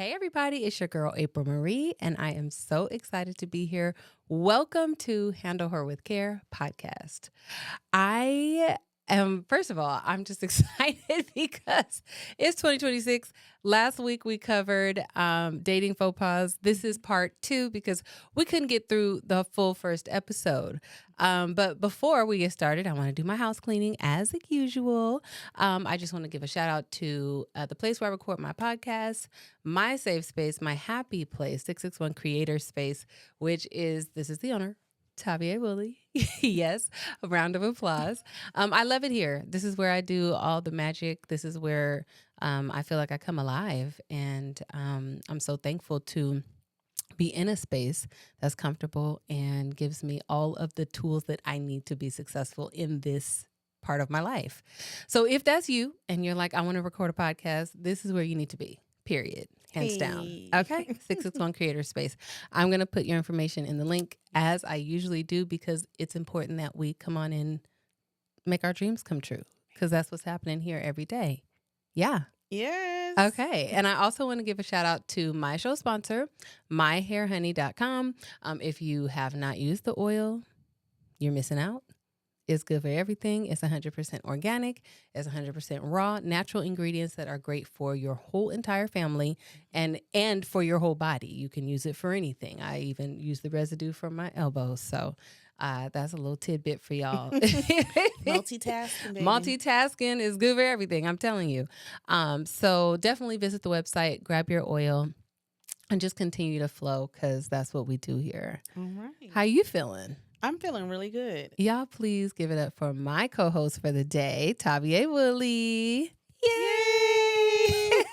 Hey everybody, it's your girl April Marie, and I am so excited to be here. Welcome to Handle Her With Care podcast. First of all, I'm just excited because it's 2026. Last week we covered Dating Faux Pas. This is part 2 because we couldn't get through the full first episode. But before we get started, I want to do my house cleaning as usual. I just want to give a shout out to the place where I record my podcast, my safe space, my happy place, 661 Creator Space, this is the owner, Tavia Wooley. Yes, a round of applause. I love it here. This is where I do all the magic. This is where I feel like I come alive. And I'm so thankful to be in a space that's comfortable and gives me all of the tools that I need to be successful in this part of my life. So if that's you and you're like, I want to record a podcast, this is where you need to be, period. Hands down. Okay. 661 Creator Space. I'm going to put your information in the link as I usually do because it's important that we come on and make our dreams come true because that's what's happening here every day. Yeah. Yes. Okay. And I also want to give a shout out to my show sponsor, myhairhoney.com. If you have not used the oil, you're missing out. It's good for everything. It's 100% organic. It's 100% raw, natural ingredients that are great for your whole entire family and for your whole body. You can use it for anything. I even use the residue for my elbows. So that's a little tidbit for y'all. Multitasking, baby. Multitasking is good for everything. I'm telling you. So definitely visit the website, grab your oil, and just continue to flow because that's what we do here. All right. How you feeling? I'm feeling really good. Y'all please give it up for my co-host for the day, Tavia Wooley. Yay!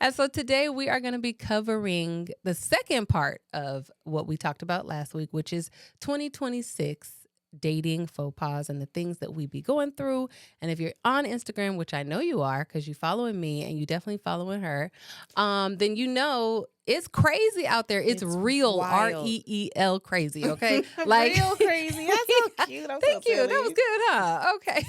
And so today we are going to be covering the second part of what we talked about last week, which is 2026 dating faux pas and the things that we be going through. And if you're on Instagram, which I know you are because you're following me and you definitely following her, then you know it's crazy out there. It's real, wild. REEL crazy, okay? Real crazy. That's so cute. Thank you. That was good, huh? Okay.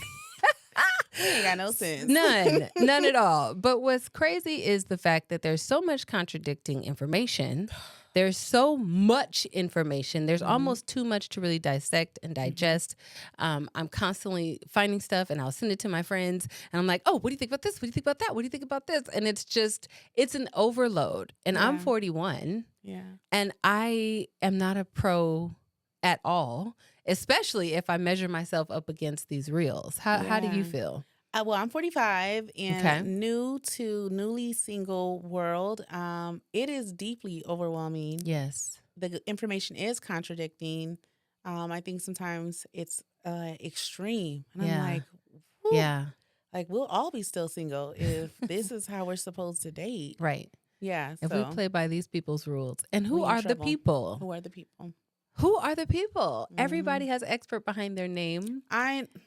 We ain't got no sense. None at all. But what's crazy is the fact that there's so much contradicting information. There's so much information. There's almost too much to really dissect and digest. I'm constantly finding stuff and I'll send it to my friends and I'm like, oh, what do you think about this? What do you think about that? What do you think about this? And it's an overload. And I'm 41. Yeah. And I am not a pro at all, especially if I measure myself up against these reels. How do you feel? Well, I'm 45 and new to newly single world. It is deeply overwhelming. Yes. The information is contradicting. I think sometimes it's extreme. And I'm like, whew. Yeah. Like we'll all be still single if this is how we're supposed to date. Right. Yeah. If we play by these people's rules. And who we in are the trouble. people? Who are the people? Who are the people? Everybody has expert behind their name.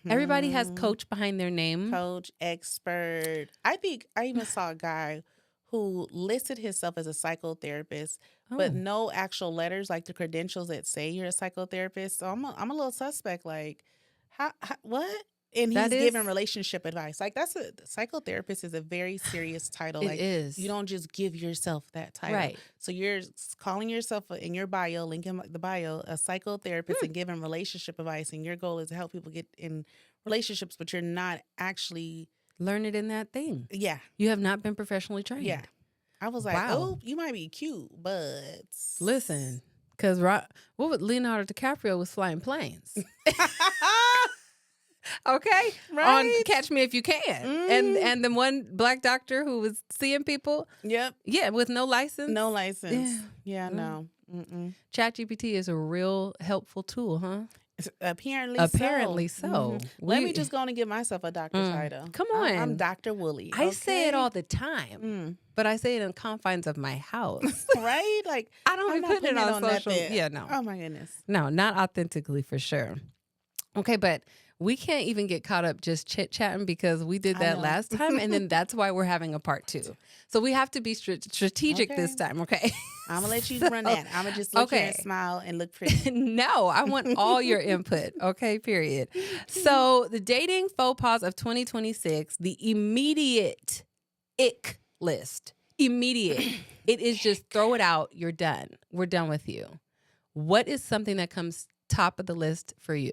Everybody has coach behind their name. Coach, expert. I think I even saw a guy who listed himself as a psychotherapist, but no actual letters, like the credentials that say you're a psychotherapist. So I'm a little suspect. Like, how what? And he's giving relationship advice. Like psychotherapist is a very serious title. It is. You don't just give yourself that title. Right. So you're calling yourself in your bio, link in the bio, a psychotherapist and giving relationship advice. And your goal is to help people get in relationships, but you're not actually learning in that thing. Yeah. You have not been professionally trained. Yeah. I was like, wow. Oh, you might be cute, but listen, because Leonardo DiCaprio was flying planes. Okay, right. On Catch Me If You Can, and the one black doctor who was seeing people. Yep. Yeah, with no license. No license. Yeah. No. ChatGPT is a real helpful tool, huh? Apparently so. Mm-hmm. Let me just go on and give myself a doctor title. Come on. I'm Dr. Wooley. I say it all the time, but I say it in confines of my house. Right? Like I don't be putting it on social. Yeah, no. Oh my goodness. No, not authentically for sure. Okay, but we can't even get caught up just chit-chatting because we did that last time, and then that's why we're having a part 2. So we have to be strategic this time, okay? I'm going to let you run that. I'm going to just look here and smile and look pretty. No, I want all your input, okay, period. So the dating faux pas of 2026, the immediate ick list Immediate. It is just throw it out. You're done. We're done with you. What is something that comes top of the list for you?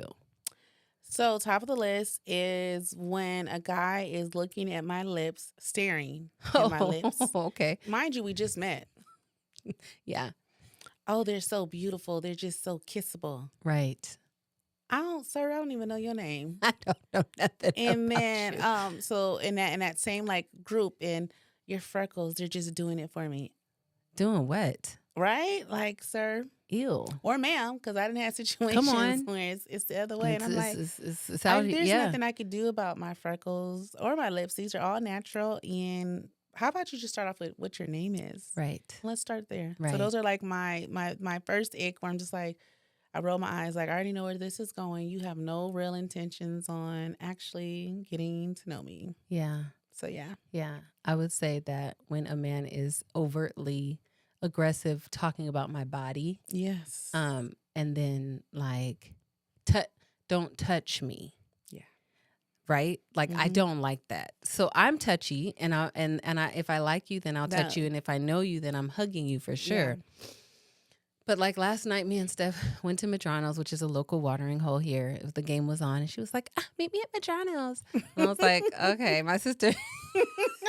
So top of the list is when a guy is looking at my lips, staring at my lips. Okay. Mind you, we just met. Yeah. Oh, they're so beautiful. They're just so kissable. Right. Sir, I don't even know your name. I don't know nothing And about then, you. so in that same like group, and your freckles, they're just doing it for me, Doing what? right? Like, sir Ew. or ma'am, because I didn't have situations Come on. where it's the other way, and I'm like, It's out here. there's Yeah. nothing I could do about my freckles or my lips. These are all natural. And how about you just start off with what your name is? Right. Let's start there. Right. So those are like my first ick, where I'm just like, I roll my eyes like, I already know where this is going. You have no real intentions on actually getting to know me. Yeah. So yeah. Yeah. I would say that when a man is overtly aggressive talking about my body, Yes. and then like don't touch me. Yeah. Right? Like I Mhm. don't like that. So I'm touchy, and I if I like you, then I'll touch That- you, and if I know you, then I'm hugging you for sure. Yeah. But like last night, me and Steph went to Madrano's, which is a local watering hole here. The game was on, and she was like, "Meet me at Madrano's." And I was like, "Okay." My sister, I'm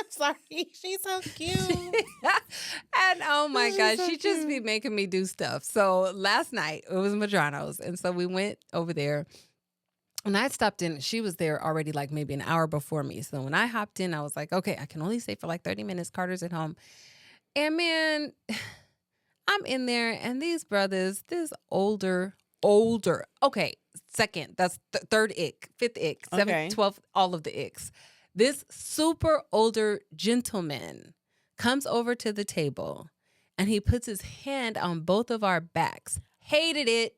sorry. She's so cute. and oh my She's gosh, so she just be cute. making me do stuff. So last night it was Madrano's, and so we went over there. And I stopped in, she was there already like maybe an hour before me. So when I hopped in, I was like, okay, I can only stay for like 30 minutes. Carter's at home. And man, I'm in there, and these brothers, this older, okay, second, that's third ick, fifth ick, seventh, Okay. 12th, all of the icks. This super older gentleman comes over to the table, and he puts his hand on both of our backs. Hated it.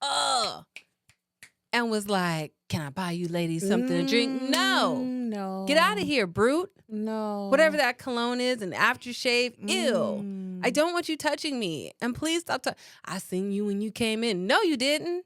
Ugh. And was like, "Can I buy you ladies something to drink?" No. No. Get out of here, brute. No. Whatever that cologne is and aftershave. Ew. I don't want you touching me. And please stop. I seen you when you came in. No, you didn't.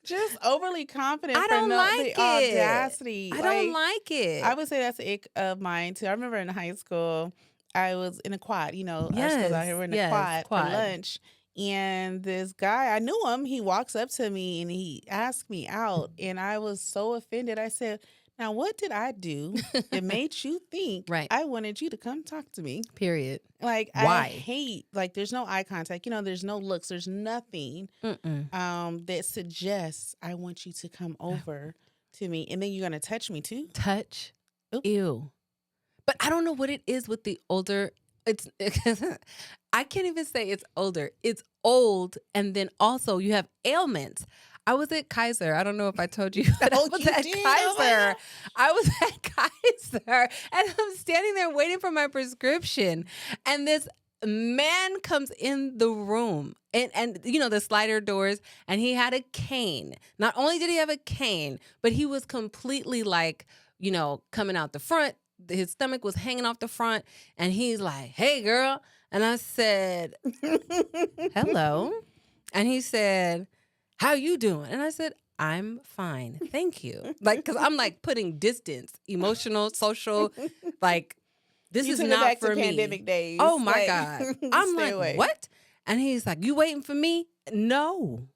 Just overly confident. I for don't no, like the it. audacity. I don't like it. I would say that's an ick of mine too. I remember in high school, I was in a quad. You know, our schools out here were in a quad for lunch. And this guy, I knew him. He walks up to me and he asked me out. And I was so offended. I said, "Now, what did I do that made you think Right. I wanted you to come talk to me?" Period. Like, Why? I hate, like, there's no eye contact. You know, there's no looks. There's nothing that suggests I want you to come over to me. And then you're going to touch me too? Touch. Oop. Ew. But I don't know what it is with the older. It's I can't even say it's older. It's old, and then also you have ailments. I was at Kaiser. I don't know if I told you, but I was you at did? Oh my Kaiser. God. I was at Kaiser, and I'm standing there waiting for my prescription, and this man comes in the room, and you know the slider doors, and he had a cane. Not only did he have a cane, but he was completely like, you know, coming out the front. His stomach was hanging off the front, and he's like, "Hey, girl." And I said, "Hello." And he said, "How you doing?" And I said, "I'm fine. Thank you." Like, because I'm like putting distance, emotional, social, like, this You is took it not back for to me. pandemic days. Oh my Like, God. I'm stay like, away. what? And he's like, "You waiting for me?" No,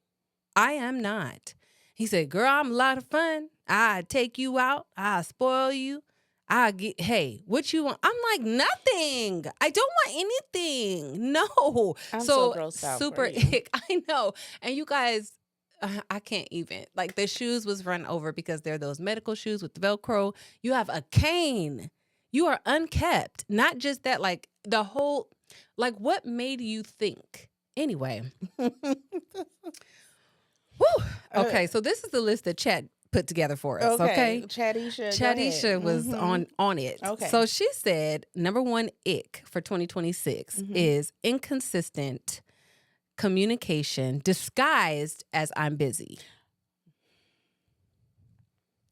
I am not. He said, "Girl, I'm a lot of fun. I take you out. I spoil you. Hey, what you want?" I'm like, "Nothing. I don't want anything." No. I'm so grossed out super for you. ick. I know. And you guys, I can't even. Like, the shoes was run over because they're those medical shoes with the Velcro. You have a cane. You are unkept. Not just that, like the whole, like, what made you think? Anyway. Whew. Okay, so this is the list that Chad put together for us. Okay. Chadisha Was on it. Okay. So she said number one ick for 2026 is inconsistent communication disguised as "I'm busy."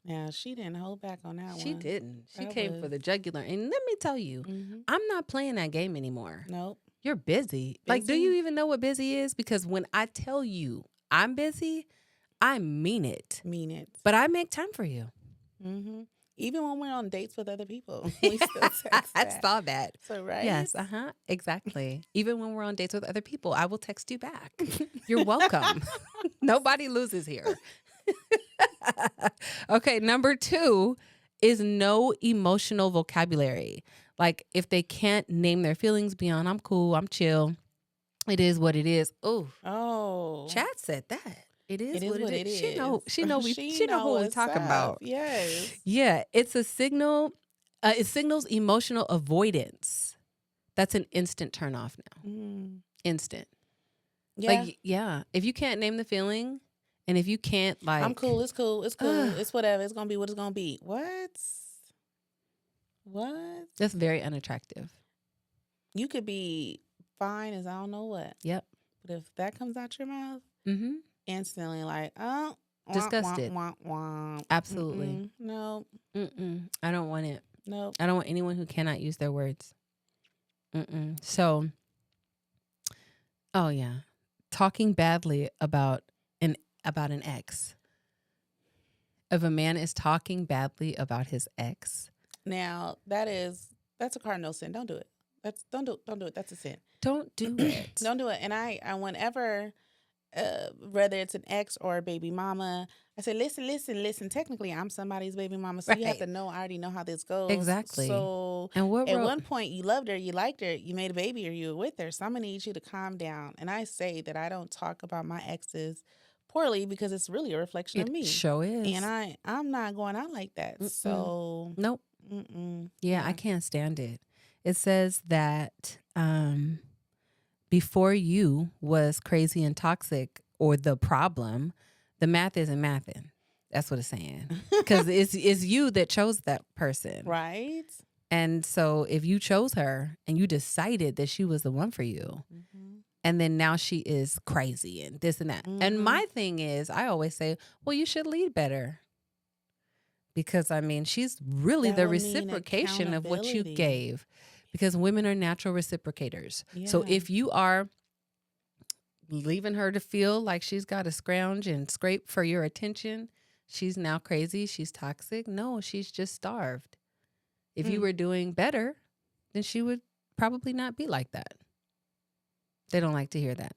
Yeah, she didn't hold back on that one. She didn't. She That came for was- the jugular. And let me tell you, I'm not playing that game anymore. Nope. You're busy. Like, do Busy? you even know what busy is? Because when I tell you I'm busy, I mean it. Mean it. But I make time for you. Mm-hmm. Even when we're on dates with other people, we still text I back. saw that. So, right? Yes, exactly. Even when we're on dates with other people, I will text you back. You're welcome. Nobody loses here. Okay, number 2 is no emotional vocabulary. Like if they can't name their feelings beyond I'm cool, I'm chill. It is what it is. Ooh, Oh. Chad said that. It is what it is. She Know who we what's talking up. about. Yes. Yeah, it's a signal. It signals emotional avoidance. That's an instant turn off now. Instant. Yeah. Like, yeah. If you can't name the feeling, and if you can't like, I'm cool. It's cool. It's cool. It's whatever. It's gonna be what it's gonna be. What? That's very unattractive. You could be fine as I don't know what. Yep. But if that comes out your mouth, instantly like, oh, disgusted. Absolutely. No. I don't want it. No. I don't want anyone who cannot use their words. So, oh yeah, talking badly about an ex. If a man is talking badly about his ex, now that's a cardinal sin. Don't do it. Don't do it. That's a sin. Don't do it. Don't do it. And I whenever, whether it's an ex or a baby mama, I say, listen. Technically, I'm somebody's baby mama, so you have to know. I already know how this goes. Exactly. So, and at one point, you loved her, you liked her, you made a baby, or you were with her. So I'm gonna need you to calm down. And I say that I don't talk about my exes poorly because it's really a reflection of me. It sure is. And I'm not going out like that. So nope. Yeah, I can't stand it. It says that before you was crazy and toxic or the problem, the math isn't mathing. That's what it's saying. Because it's you that chose that person. Right. And so if you chose her and you decided that she was the one for you, and then now she is crazy and this and that. And my thing is, I always say, well, you should lead better. Because, I mean, she's really the reciprocation of what you gave. Because women are natural reciprocators. Yeah. So if you are leaving her to feel like she's got to scrounge and scrape for your attention, she's now crazy, she's toxic. No, she's just starved. If you were doing better, then she would probably not be like that. They don't like to hear that.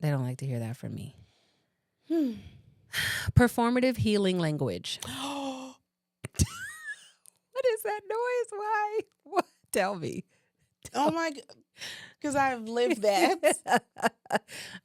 They don't like to hear that from me. Performative healing language. What is that noise? Why? What? Tell me. Oh my God. Because I've lived that.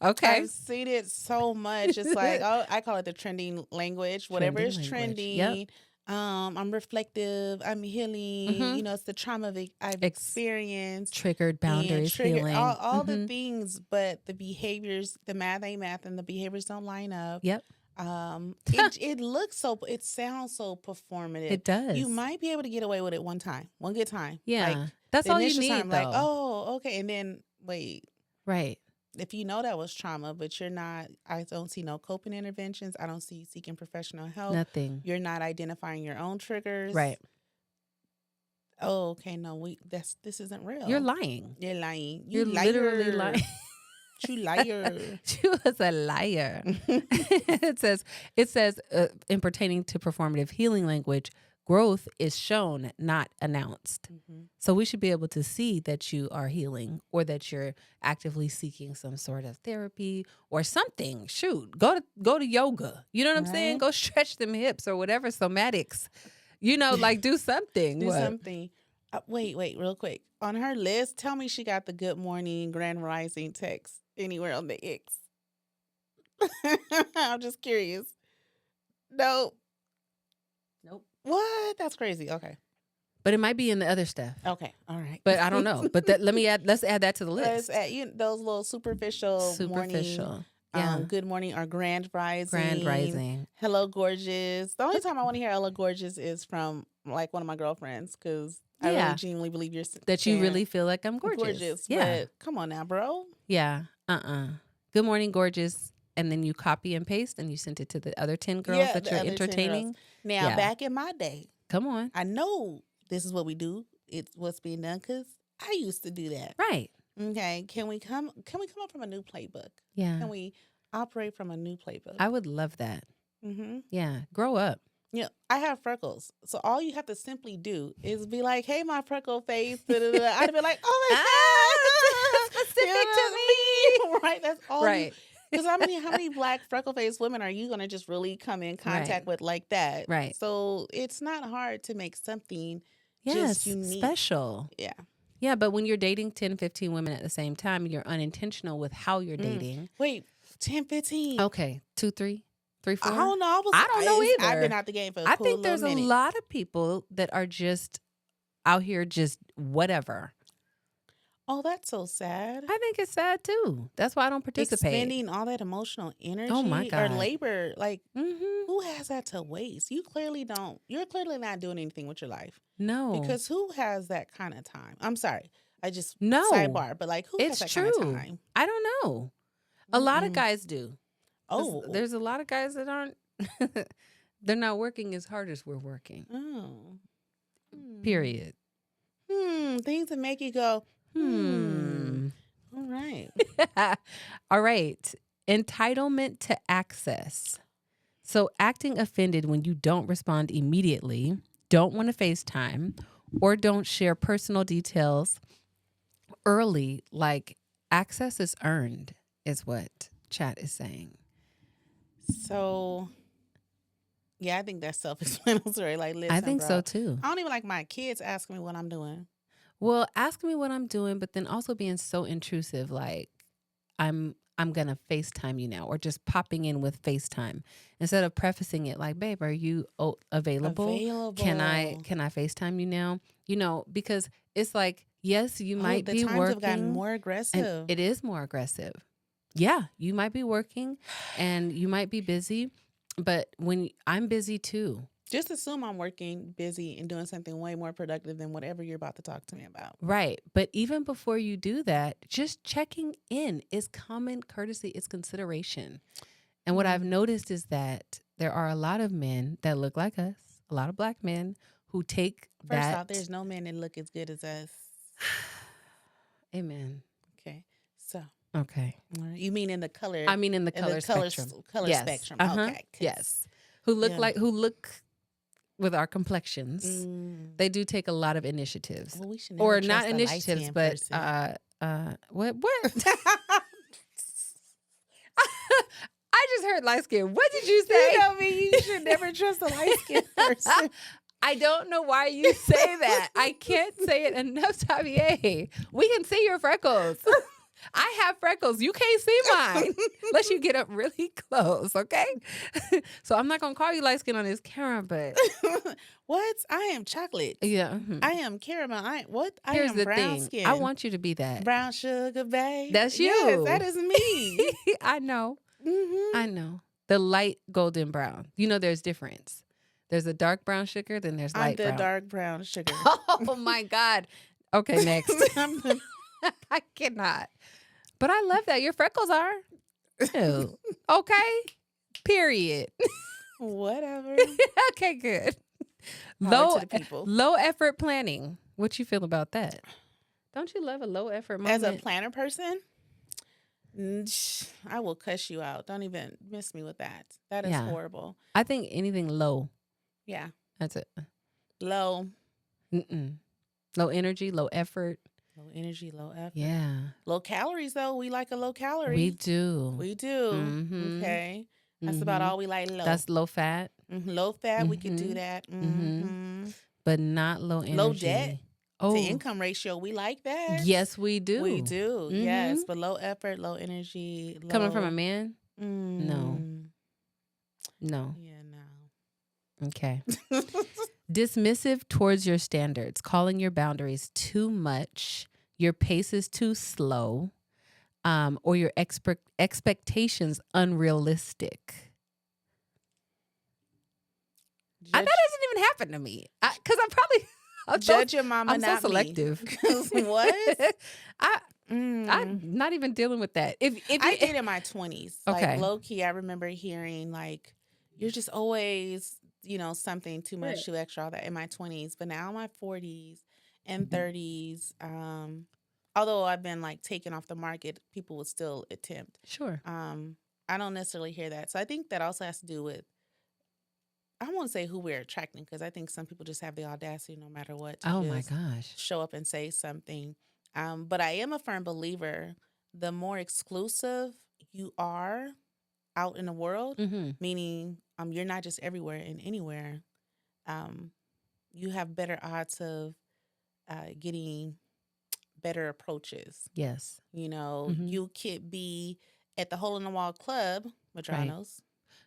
Okay. I've seen it so much. It's like, I call it the trending language. Whatever is trending. Yep. I'm reflective. I'm healing. You know, it's the trauma I've experienced. Triggered boundaries, healing. All the things, but the behaviors, the math ain't math, and the behaviors don't line up. Yep. It sounds so performative. It does. You might be able to get away with it one good time. Yeah. Like, that's all you need, time, though. like, oh, okay. And then, wait. Right. If you know that was trauma, but you're not, I don't see no coping interventions. I don't see you seeking professional help. Nothing. You're not identifying your own triggers. Right. Oh, okay. No, this isn't real. You're lying. You're lying. You're literally lying. You liar. She was a liar. It says, in pertaining to performative healing language, growth is shown, not announced. So we should be able to see that you are healing or that you're actively seeking some sort of therapy or something. Shoot, go to yoga. You know what I'm saying? Go stretch them hips or whatever somatics. You know, like do something. Do something. Wait, real quick. On her list, tell me she got the good morning, grand rising text anywhere on the Icks. I'm just curious. Nope. What? That's crazy. Okay. But it might be in the other stuff. Okay. All right. But I don't know. But let's add that to the list. Let's add those little superficial morning, good morning or grand rising. Hello, gorgeous. The only time I want to hear hello, gorgeous is from like one of my girlfriends because I really genuinely believe you really feel like I'm gorgeous. Yeah. But come on now, bro. Yeah. Good morning, gorgeous. And then you copy and paste and you sent it to the other 10 girls that you're entertaining. Now, back in my day. Come on. I know this is what we do. It's what's being done because I used to do that. Right. Okay. Can we come up from a new playbook? Yeah. Can we operate from a new playbook? I would love that. Yeah. Grow up. you know, I have freckles. So all you have to simply do is be like, hey, my freckle face. Da, da, da. I'd be like, oh my God. Specific to You know, right? That's all you. Right. Because how many black freckle faced women are you going to just really come in Right. contact with like that? Right. So it's not hard to make something just Yes. unique. Special. Yeah. Yeah, but when you're dating 10, 15 women at the same time, you're unintentional with how you're dating. Wait, 10, 15. Okay. 2, 3, 3, 4. I don't know. I don't know I've been either. out the game for a I cool think little there's a minute. lot of people that are just out here just whatever. Oh, that's so sad. I think it's sad too. That's why I don't participate. Expending all that emotional energy Oh my or God. labor, like Mm-hmm. who has that to waste? You clearly don't. You're clearly not doing anything with your life No. because who has that kind of time? I'm sorry, I just No. sidebar, but like who has It's that true. kind of time? I don't know. A lot of Mm-mm. guys do. Oh, There's a lot of guys that aren't, they're not working as hard as we're working. oh, Hmm. Period. Things that make you go, All right. All right. Entitlement to access. So acting offended when you don't respond immediately, don't want to FaceTime, or don't share personal details early, like access is earned, is what chat is saying. So, yeah, I think that's self-explanatory. Like, listen, I think bro, so too. I don't even like my kids asking me what I'm doing. Well, ask me what I'm doing, but then also being so intrusive, like I'm gonna FaceTime you now, or just popping in with FaceTime instead of prefacing it like, babe, are you available? Can I FaceTime you now? You know, because it's like, yes, you might the be times working. have gotten more And aggressive. it is more aggressive. Yeah, you might be working and you might be busy, but when I'm busy too. Just assume I'm working, busy, and doing something way more productive than whatever you're about to talk to me about. Right. But even before you do that, just checking in is common courtesy, it's consideration. And what I've noticed is that there are a lot of men that look like us, a lot of black men who take First that. off, there's no men that look as good as us. Amen. Okay. So, Okay. you mean in the color? I mean in the color spectrum. Color Yes. spectrum. Uh-huh. Okay. Yes. Who look with our complexions. They do take a lot of initiatives. Well, we should never Or trust not a initiatives, light-skinned but person. what? I just heard light skin. What did you say? You know me. You should never trust a light-skinned person. I don't know why you say that. I can't say it enough, Tavia. We can see your freckles. I have freckles. You can't see mine unless you get up really close, okay? So I'm not going to call you light skin on this camera, but... What? I am chocolate. Yeah. I am caramel. Here's am the brown thing. skin. I want you to be that. Brown sugar, babe. That's you. Yes, that is me. I know. Mm-hmm. I know. The light golden brown. You know there's difference. There's a dark brown sugar, then there's light brown. I'm the dark brown sugar. Oh my God. Okay, next. I cannot. But I love that. Your freckles are. Ew. Okay. Period. Whatever. Okay, good. Holler to the people. Low effort planning. What you feel about that? Don't you love a low effort moment? As a planner person, I will cuss you out. Don't even miss me with that. That is horrible. I think anything low. Yeah. That's it. Low. Low energy, low effort. Low energy, low effort. Yeah. Low calories, though. We like a low calorie. We do. We do. Mm-hmm. Okay. That's about all we like low. That's low fat. Low fat, we could do that. But not low energy. Low debt. Oh. To income ratio, we like that. Yes, we do. We do. Yes. But low effort, low energy. Coming from a man? No. Yeah, no. Okay. Dismissive towards your standards, calling your boundaries too much, your pace is too slow, or your expectations unrealistic. That doesn't even happen to me, because I'm judge your mama. I'm so selective. What? I'm not even dealing with that. If I did in my 20s, okay, like low key, I remember hearing like, "You're just always, something too much, too extra." All that in my 20s, but now in my 40s and 30s, although I've been like taken off the market, people would still attempt. Sure. I don't necessarily hear that, so I think that also has to do with I won't say who we're attracting, because I think some people just have the audacity, no matter what, to Oh my just gosh. show up and say something. But I am a firm believer, the more exclusive you are out in the world, Mm-hmm. meaning you're not just everywhere and anywhere, um, you have better odds of getting better approaches. Yes. Mm-hmm. You could be at the Hole in the Wall Club, Right. Madronos,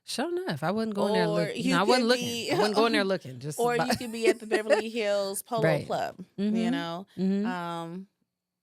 Sure enough. I wasn't going there or looking. you I wasn't could looking. be I wasn't going there looking. Just or about. you could be at the Beverly Hills Polo Right. Club, Mm-hmm. Mm-hmm.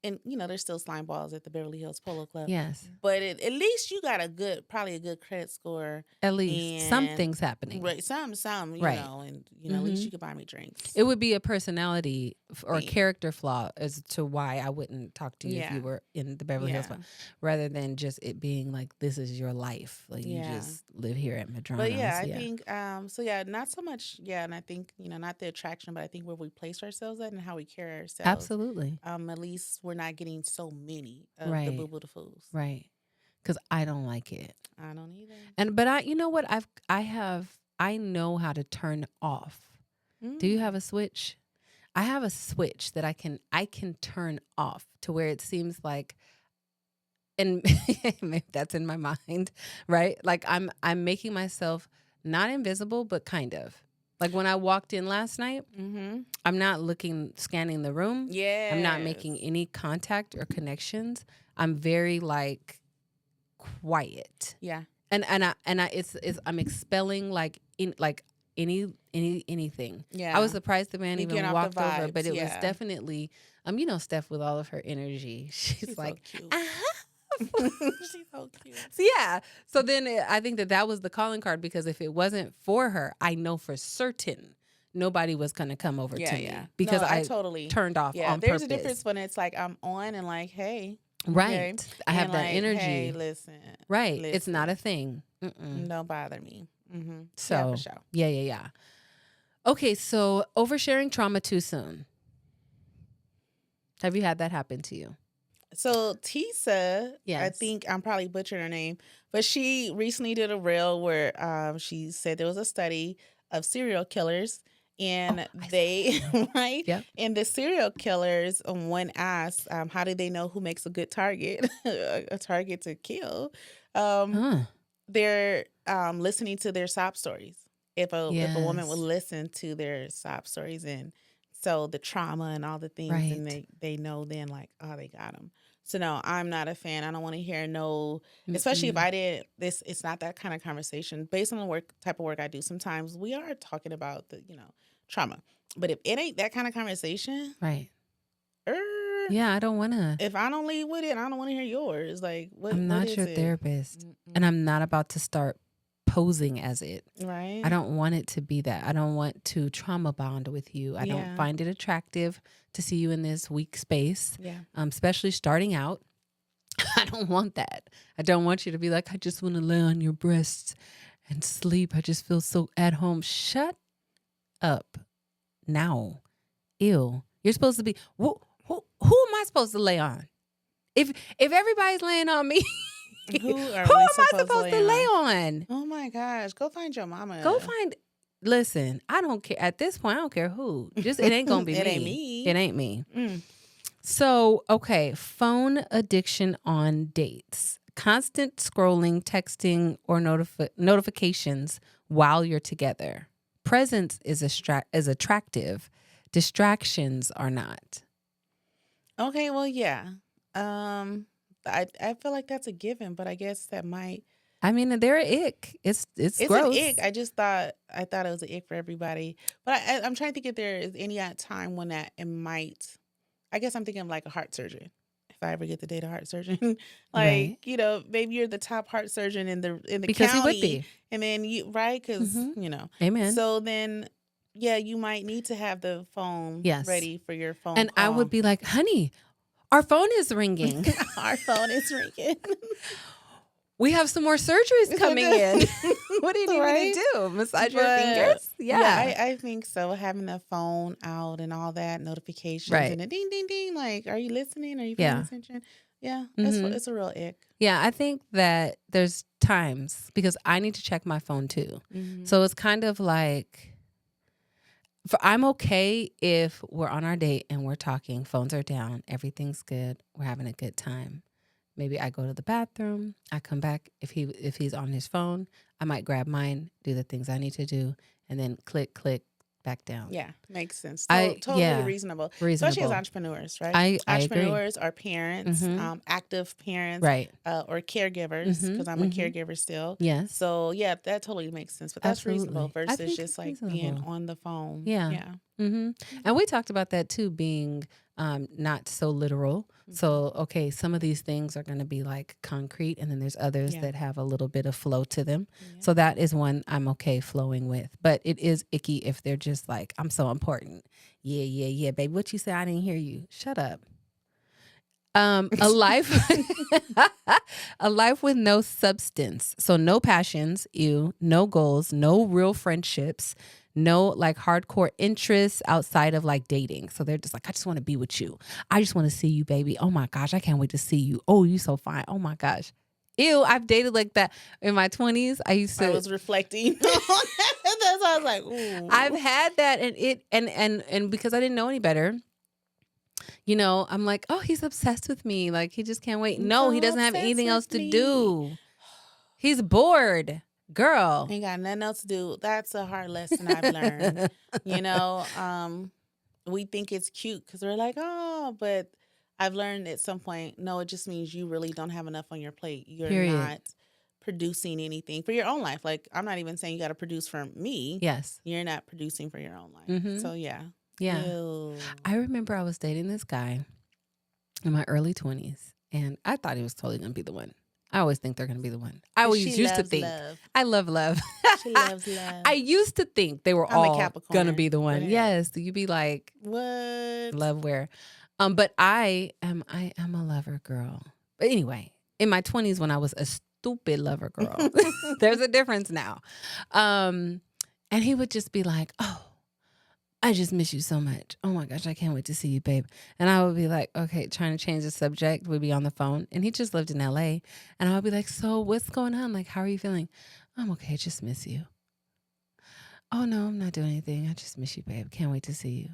and there's still slime balls at the Beverly Hills Polo Club, Yes. but at least you got probably a good credit score, At least and something's happening. right, some, Right. and at Mm-hmm. least you could buy me drinks. It would be a personality or a Thing. character flaw as to why I wouldn't talk to you if Yeah. you were in the Beverly Hills, Yeah. rather than just it being like this is your life, like you Yeah. just live here at Madronos. But yeah, I think so. Yeah, not so much. Yeah, and I think not the attraction, but I think where we place ourselves at and how we carry ourselves. Absolutely. At least we're not getting so many of the Right. boo boo the fools. Right. Because I don't like it. I don't either. But you know what? I know how to turn off. Do you have a switch? I have a switch that I can turn off to where it seems like, and maybe that's in my mind, right? Like I'm making myself not invisible, but kind of. Like when I walked in last night, I'm not scanning the room. Yeah. I'm not making any contact or connections. I'm very like quiet. Yeah. And I'm expelling like anything. Yeah. I was surprised the man You even get off walked the over, but vibes, it was yeah. definitely Steph with all of her energy. She's like, so cute. She's so cute. So yeah. So then I think that was the calling card, because if it wasn't for her, I know for certain nobody was going to come over to me, because No, I totally turned off on there's purpose. a difference when it's like I'm on and like, hey. Right. Okay? I have And that like, energy. Hey, listen. Right. Listen. It's not a thing. Don't bother me. Mm-hmm. So yeah, for sure. Yeah. Okay, so oversharing trauma too soon. Have you had that happen to you? So Tisa, Yes. I think I'm probably butchering her name, but she recently did a reel where she said there was a study of serial killers, and they right, Yep. and the serial killers, when asked how do they know who makes a good target, a target to kill, they're listening to their sob stories. If a woman would listen to their sob stories, and so the trauma and all the things, Right. and they know then like, oh, they got them. So no, I'm not a fan. I don't want to hear no, especially if I did this. It's not that kind of conversation. Based on the type of work I do, sometimes we are talking about the trauma. But if it ain't that kind of conversation, right? Yeah, I don't want to. If I don't leave with it, I don't want to hear yours. Like, I'm not your therapist, and I'm not about to start posing as it. Right. I don't want it to be that. I don't want to trauma bond with you. I don't find it attractive to see you in this weak space. Yeah. Especially starting out. I don't want that. I don't want you to be like, I just want to lay on your breasts and sleep. I just feel so at home. Shut up now. Ew. You're supposed to be, who am I supposed to lay on? If everybody's laying on me, who am I supposed to lay on? Oh my gosh. Go find your mama. Listen, I don't care. At this point, I don't care who. Just it ain't going to be It me. ain't me. It ain't me. So, okay, phone addiction on dates. Constant scrolling, texting, or notifications while you're together. Presence is attractive. Distractions are not. Okay, well, yeah. I feel like that's a given, but I guess that might. I mean, they're an ick. It's gross. An ick. I thought it was an ick for everybody, but I'm trying to think if there is any time when that it might. I guess I'm thinking of like a heart surgeon. If I ever get to date a heart surgeon, like right. Maybe you're the top heart surgeon in the because county, he would be, and then because amen. So then. Yeah, you might need to have the phone ready for your phone and call. I would be like, honey, our phone is ringing. Our phone is ringing. We have some more surgeries coming in. What do you need me to do? Massage your fingers? Yeah, I think so. Having the phone out and all that, notifications and a ding, ding, ding. Like, are you listening? Are you paying attention? Yeah, Mhm. it's a real ick. Yeah, I think that there's times because I need to check my phone too. Mm-hmm. So it's kind of like I'm okay if we're on our date and we're talking, phones are down, everything's good, we're having a good time. Maybe I go to the bathroom, I come back. If he's on his phone, I might grab mine, do the things I need to do, and then click back down. Yeah, makes sense. Totally Yeah, reasonable, especially as reasonable. entrepreneurs, right? I agree. Entrepreneurs are parents, Mm-hmm. active parents, Right. or caregivers, because I'm a caregiver still. Yes. So yeah, that totally makes sense. But that's reasonable Absolutely. I versus think just it's like being reasonable. on the phone. Yeah. Yeah. Mm-hmm. And we talked about that too, being not so literal. So, okay, some of these things are going to be like concrete, and then there's others Yeah. that have a little bit of flow to them. Yeah. So that is one I'm okay flowing with. But it is icky if they're just like, I'm so important. Yeah, baby. What you say? I didn't hear you. Shut up. A life a life with no substance. So no passions, no goals, no real friendships, no like hardcore interests outside of like dating. So they're just like, I just want to be with you. I just want to see you, baby. Oh my gosh, I can't wait to see you. Oh, you so fine. Oh my gosh. Ew, I've dated like that in my 20s. I was reflecting on that. That's why I was like, ooh. I've had that, and because I didn't know any better, I'm like, oh, he's obsessed with me. Like, he just can't wait. No, he doesn't have anything else to do. He's bored. Girl. Ain't got nothing else to do. That's a hard lesson I've learned. We think it's cute because we're like, oh, but I've learned at some point, no, it just means you really don't have enough on your plate. You're Period. not producing anything for your own life. Like, I'm not even saying you got to produce for me. Yes. You're not producing for your own life. Mm-hmm. So, yeah. Yeah. Ew. I remember I was dating this guy in my early 20s, and I thought he was totally going to be the one. I always think they're going to be the one. I always used to think. Love. I love love. She loves love. I used to think they were all going to be the one. Yes. You'd be like, what? Love where? But I am a lover girl. But anyway, in my 20s when I was a stupid lover girl, there's a difference now. And he would just be like, oh, I just miss you so much. Oh my gosh, I can't wait to see you, babe. And I would be like, okay, trying to change the subject. We'd be on the phone. And he just lived in LA. And I would be like, so what's going on? Like, how are you feeling? I'm okay, just miss you. Oh no, I'm not doing anything. I just miss you, babe. Can't wait to see you.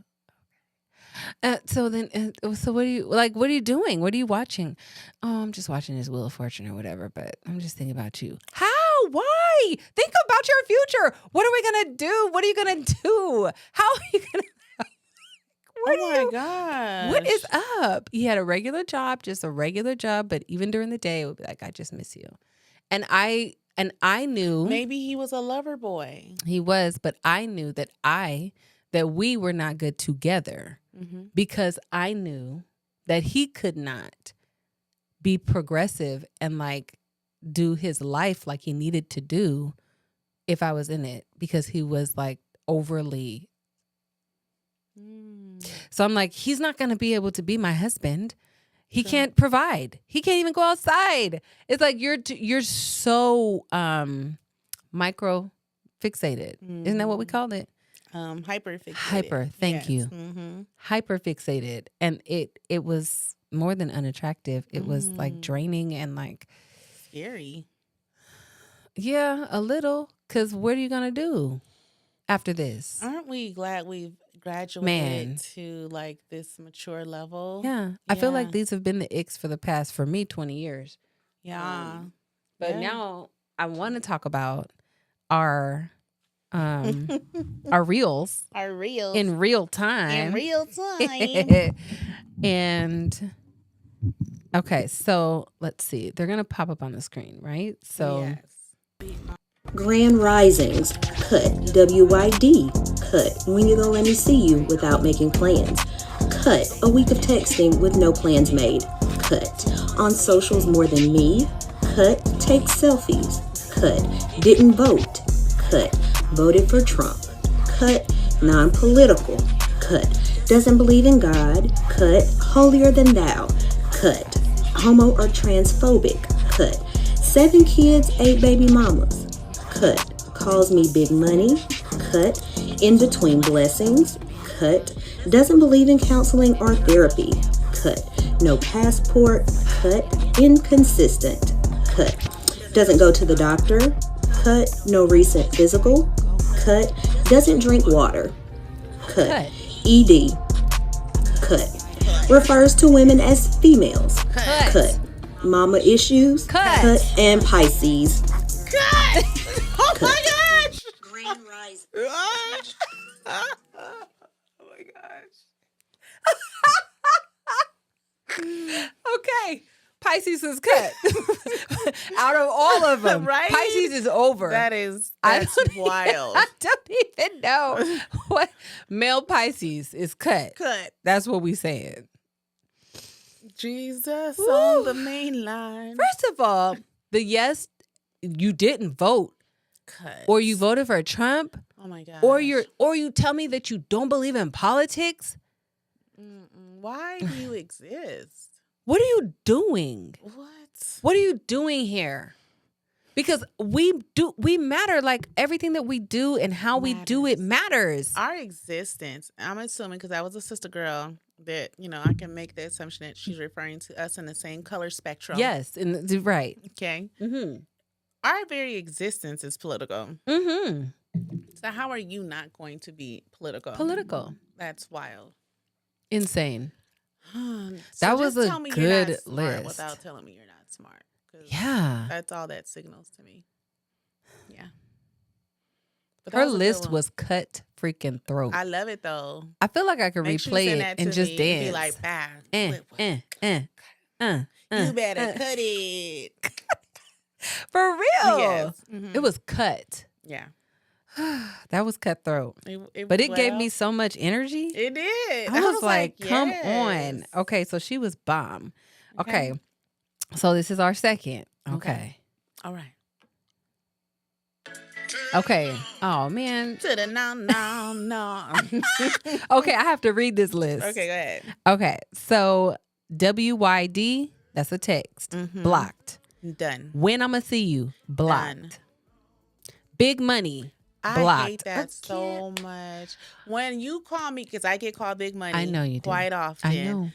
So what are you doing? What are you watching? Oh, I'm just watching this Wheel of Fortune or whatever, but I'm just thinking about you. How? Why? Think about your future. What are we going to do? What are you going to do? How are you going to? Oh my gosh. What is up? He had a regular job, just a regular job, but even during the day, it would be like, I just miss you. And I knew. Maybe he was a lover boy. He was, but I knew that we were not good together. Mm-hmm. Because I knew that he could not be progressive and like do his life like he needed to do if I was in it, because he was like overly. So I'm like, he's not going to be able to be my husband. He can't provide. He can't even go outside. It's like you're so micro fixated. Isn't that what we called it? Hyper fixated. Hyper, thank you. Mm-hmm. Hyper fixated. And it was more than unattractive. It was like draining and like scary. Yeah, a little. Because what are you going to do after this? Aren't we glad we've graduated to like this mature level? Yeah. I feel like these have been the icks for me, 20 years. Yeah. But now I want to talk about our reels in real time and okay, so let's see, they're gonna pop up on the screen, right? So Grand Risings, cut. WYD, cut. When you gonna let me see you without making plans? Cut. A week of texting with no plans made. Cut. On socials more than me? Cut. Take selfies. Cut. Didn't vote. Cut. Voted for Trump. Cut. Non-political. Cut. Doesn't believe in God. Cut. Holier than thou. Cut. Homo or transphobic. Cut. 7 kids, 8 baby mamas. Cut. Calls me big money. Cut. In between blessings. Cut. Doesn't believe in counseling or therapy. cut. No passport, cut. Inconsistent, cut. Doesn't go to the doctor, cut. No recent physical, cut. Doesn't drink water, cut. ED, cut. Refers to women as females, cut. Mama issues, cut. And Pisces, cut. Oh cut. my gosh. Grand Rising. Oh my gosh. Okay. Pisces is cut. Out of all of them, Right? Pisces is over. That's wild. I don't even know what male Pisces is cut. Cut. That's what we saying. Jesus Woo. on the main line. First of all, the yes, you didn't vote, Cut. or you voted for Trump, Oh my god. or you tell me that you don't believe in politics. Why do you exist? What are you doing? What? What are you doing here? Because we matter. Like everything that we do and how we do it matters. Our existence, I'm assuming, because I was a sister girl, that, I can make the assumption that she's referring to us in the same color spectrum. Yes, and right. Okay. Mm-hmm. Our very existence is political. Mm-hmm. So how are you not going to be political? Political. That's wild. Insane. So That was just a tell me good you're not smart list. without telling me you're not smart. 'Cause Yeah. That's all that signals to me. Yeah. But that Her was a good list one. was cut freaking throat. I love it though. I feel like I could Make sure you replay send it that and to just me dance. Be like, bah. You You better cut it. For real. Yes. Mhm. It was cut. Yeah. That was cutthroat. It But it gave well, me so much energy. It did. I was like, come yes. on. Okay, so she was bomb. Okay. So this is our second. Okay. All right. Okay. Oh, man. To the no. Okay, I have to read this list. Okay, go ahead. Okay. So WYD, that's a text. Mhm. Blocked. Done. When I'm going to see you, blocked. Done. Big money, I blocked. hate that so much. When you call me, because I get called big money. I know you do. Quite often. I know.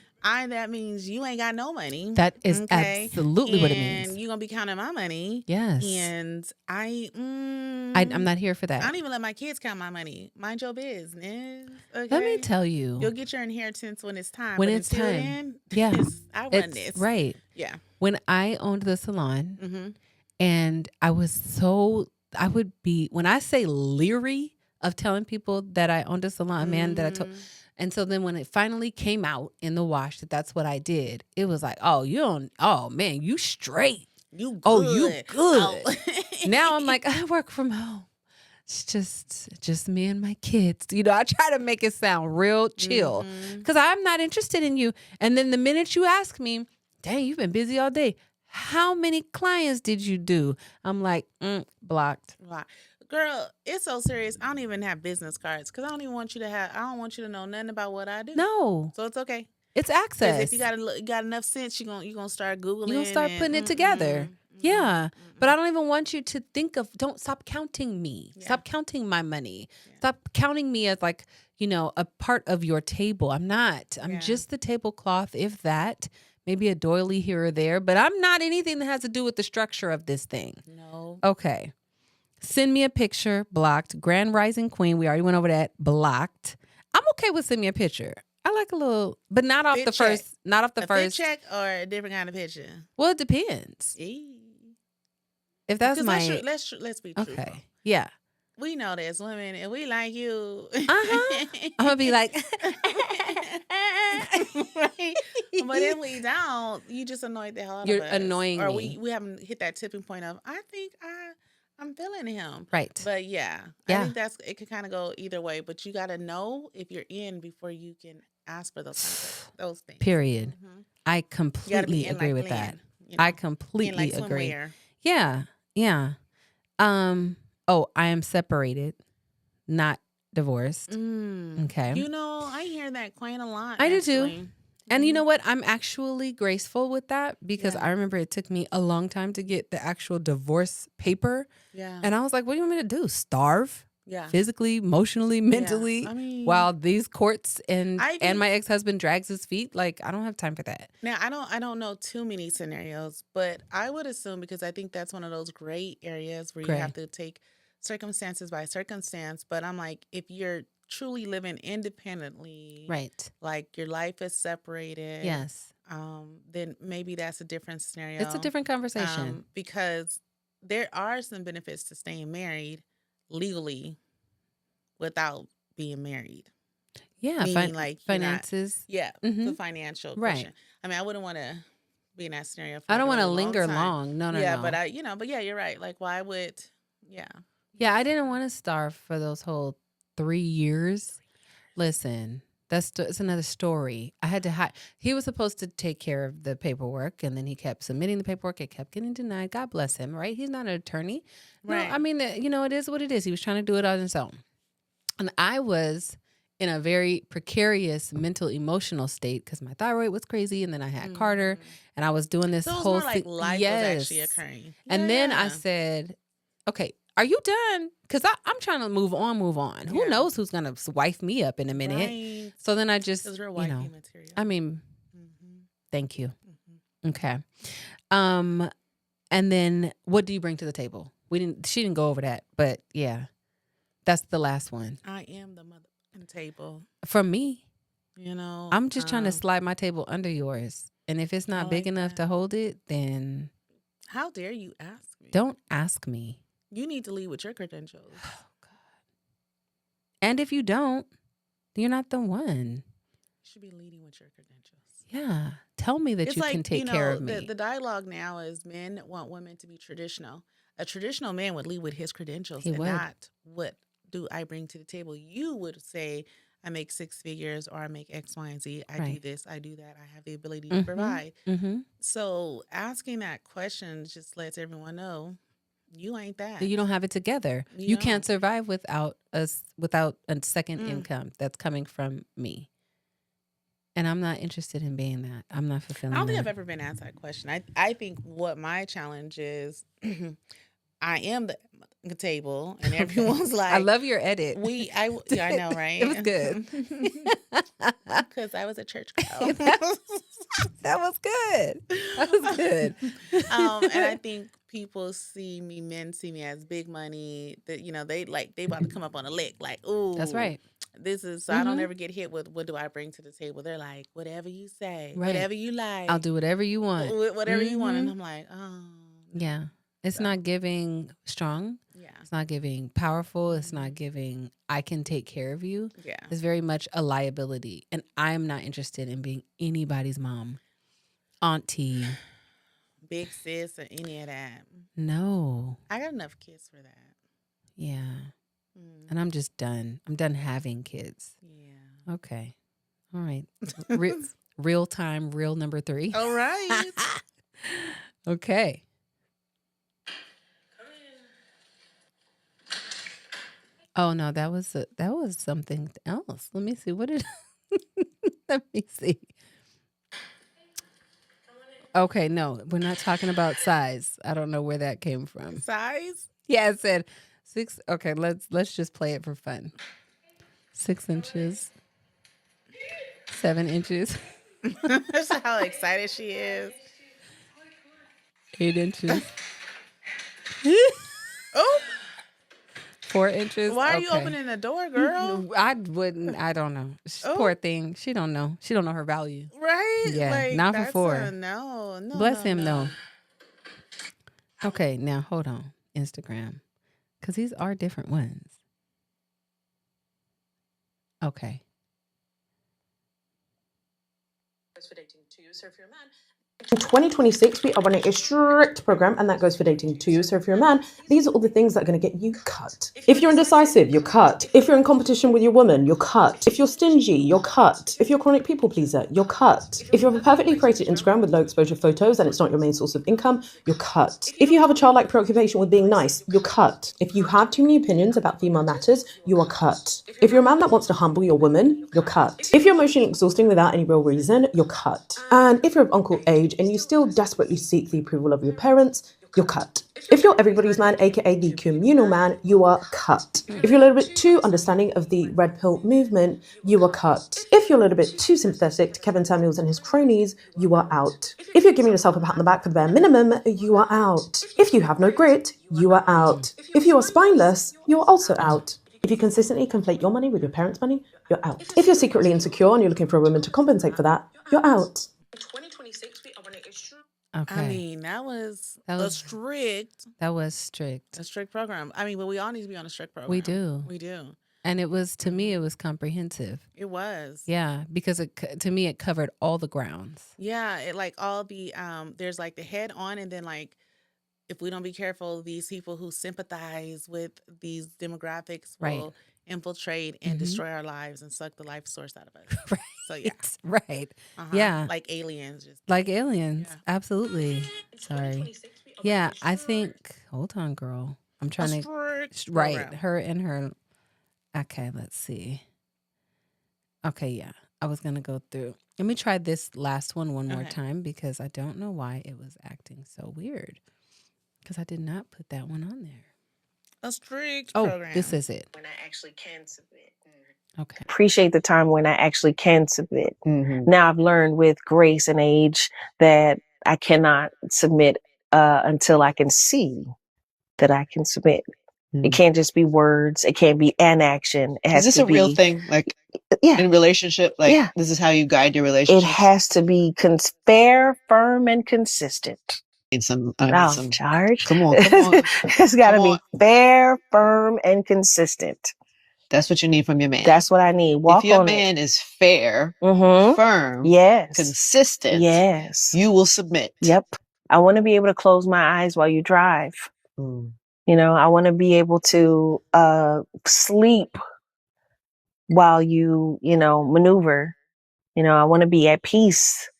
That means you ain't got no money. That is okay? absolutely what it means. And you're going to be counting my money. Yes. And I'm not here for that. I don't even let my kids count my money. Mind your business. Okay? Let me tell you. You'll get your inheritance when it's time. When but it's until time. Then, Yeah. I run It's this. right. Yeah. When I owned the salon, Mm-hmm. and I would be, when I say leery of telling people that I owned a salon, man, that I told. And so then when it finally came out in the wash that that's what I did, it was like, oh, man, you straight. You good. Oh, you good. Oh. Now I'm like, I work from home. It's just me and my kids. I try to make it sound real chill because I'm not interested in you. And then the minute you ask me, dang, you've been busy all day. How many clients did you do? I'm like, blocked. Wow. Girl, it's so serious. I don't even have business cards because I don't want you to know nothing about what I do. No, So it's okay. it's 'Cause access. if you got enough sense, you're gonna start Googling. You're going to start and- putting it together. Yeah. But I don't even want you to don't stop counting me. Yeah. Stop counting my money. Stop counting me as like, a part of your table. I'm not. I'm just the tablecloth, if that. Maybe a doily here or there. But I'm not anything that has to do with the structure of this thing. No. Okay. Send me a picture, blocked. Grand Rising Queen, we already went over that, blocked. I'm okay with send me a picture. I like a little, but not off Fit the check. first, not off the A first. fit check or a different kind of picture. Well, it depends. If that's Because my, let's be truthful. okay. Yeah. We know there's women and we like you. Uh-huh. I'm going to be like, Right? But if we don't, you just annoyed the hell out You're of us. annoying or me. we haven't hit that tipping point of I think I'm feeling him. right. But yeah, Yeah. I think it could kind of go either way. But you got to know if you're in before you can ask for those things. Period. Mhm. I You gotta completely be in agree like with that. Glenn, you know, I in completely like agree. swimwear. Yeah. Yeah. I am separated, not divorced. Mm. Okay. I hear that quite a lot. I do too. actually. And you Mhm. know what? I'm actually graceful with that because Yeah. I remember it took me a long time to get the actual divorce paper. Yeah. And I was like, what do you want me to do? Starve? Yeah. physically, emotionally, mentally, I mean, while these courts and think- my ex-husband drags his feet. Like, I don't have time for that. Now, I don't know too many scenarios, but I would assume, because I think that's one of those gray areas where you have to take circumstances by circumstance. But I'm like, if you're truly living independently, Right. like your life is separated, Yes. then maybe that's a different scenario. It's a different conversation. Because there are some benefits to staying married legally without being married. Yeah. Meaning like finances. The financial Right. question. I mean, I wouldn't want to be in that scenario. For I don't want to linger long. No. But but yeah, you're right. Like, why would, Yeah, I didn't want to starve for those whole 3 years. Listen, it's another story. I had to hide. He was supposed to take care of the paperwork, and then he kept submitting the paperwork. It kept getting denied. God bless him, right? He's not an attorney. Right. No, I mean, it is what it is. He was trying to do it on his own. And I was in a very precarious mental, emotional state because my thyroid was crazy, and then I had Carter, and I was doing this So it was whole more like thing. life was actually occurring. And then I said, okay, are you done? Because I'm trying to move on. Who knows who's going to wife me up in a minute? Right. So then I just, Because we're wifey material. I mean, thank you. Okay. And then what do you bring to the table? She didn't go over that, but yeah, that's the last one. I am the mother and table. From me, I'm just trying to slide my table under yours. And if it's not big enough to hold it, then how dare you ask me? Don't ask me. You need to lead with your credentials. Oh, God. And if you don't, you're not the one. You should be leading with your credentials. Yeah. Tell me that you can take care of me. The dialogue now is men want women to be traditional. A traditional man would lead with his credentials and not what do I bring to the table. You would say, I make 6 figures, or I make X, Y, and Z. I do this, I do that. I have the ability to provide. So asking that question just lets everyone know you ain't that. You don't have it together. You can't survive without a second income that's coming from me. And I'm not interested in being that. I'm not fulfilling I don't think that. I've ever been asked that question. I think what my challenge is, I am the table, and everyone's like, I love your edit. I know, right? It was good. Because I was a church girl. That was good. That was good. And I think men see me as big money. That they about to come up on a lick. Like, ooh, that's right. This is so I don't ever get hit with what do I bring to the table. They're like, whatever you say, whatever you like, I'll do whatever you want. Whatever you want, and I'm like, oh, yeah. It's not giving strong. Yeah. It's not giving powerful. It's not giving I can take care of you. Yeah. It's very much a liability. And I'm not interested in being anybody's mom, auntie, big sis, or any of that. No. I got enough kids for that. Yeah. And I'm just done. I'm done having kids. Yeah. Okay. All right. Real time, real number 3. All right. Okay. Oh no, that was something else. Let me see. What did? Let me see. Okay, no, we're not talking about size. I don't know where that came from. Size? Yeah, it said 6. Okay, let's just play it for fun. 6 inches, 7 inches. That's how excited she is. 8 inches. Oh. 4 inches. Why are you opening the door, girl? I wouldn't. I don't know. Poor thing. She don't know. She don't know her value. Right? Yeah. Like, Not for 4. No. Bless him though. Okay, now hold on. Instagram, because these are different ones. Okay. For dating to you. So if you're a man. In 2026, we are running a strict program, and that goes for dating too. So if you're a man, these are all the things that are going to get you cut. If you're indecisive, you're cut. If you're in competition with your woman, you're cut. If you're stingy, you're cut. If you're a chronic people pleaser, you're cut. If you have a perfectly created Instagram with low exposure photos and it's not your main source of income, you're cut. If you have a childlike preoccupation with being nice, you're cut. If you have too many opinions about female matters, you are cut. If you're a man that wants to humble your woman, you're cut. If you're emotionally exhausting without any real reason, you're cut. And if you're of uncle age and you still desperately seek the approval of your parents, you're cut. If you're everybody's man, aka the communal man, you are cut. If you're a little bit too understanding of the red pill movement, you are cut. If you're a little bit too sympathetic to Kevin Samuels and his cronies, you are out. If you're giving yourself a pat on the back for the bare minimum, you are out. If you have no grit, you are out. If you are spineless, you are also out. If you consistently conflate your money with your parents' money, you're out. If you're secretly insecure and you're looking for a woman to compensate for that, you're out. In 2026, we are running extreme. Okay. I mean, that was a strict program. I mean, but we all need to be on a strict program. We do. And it was, to me, it was comprehensive. It was. Yeah, because to me, it covered all the grounds. Yeah, it like all the there's like the head on, and then like if we don't be careful, these people who sympathize with these demographics will infiltrate and destroy our lives and suck the life source out of us. Right. So yeah. Right. Yeah. Like aliens. Like aliens. Yeah. Absolutely. Sorry. Yeah, I think, hold on, girl. I'm trying to, right, her and her. Okay, let's see. Okay, yeah. I was going to go through. Let me try this last one more time because I don't know why it was acting so weird. Because I did not put that one on there. A strict program. Oh, this is it. When I actually can submit. Okay. Appreciate the time when I actually can submit. Mm-hmm. Now I've learned with grace and age that I cannot submit until I can see that I can submit. Mm-hmm. It can't just be words. It can't be an action. It has Is this to a real thing? Like in relationship? Like this is how you guide your relationship? It has to be fair, firm, and consistent. Some charge. Come on. It's got to be fair, firm, and consistent. That's what you need from your man. That's what I need. If your man is fair, firm, consistent, you will submit. Yep. I want to be able to close my eyes while you drive. You know, I want to be able to sleep while you maneuver. You know, I want to be at peace.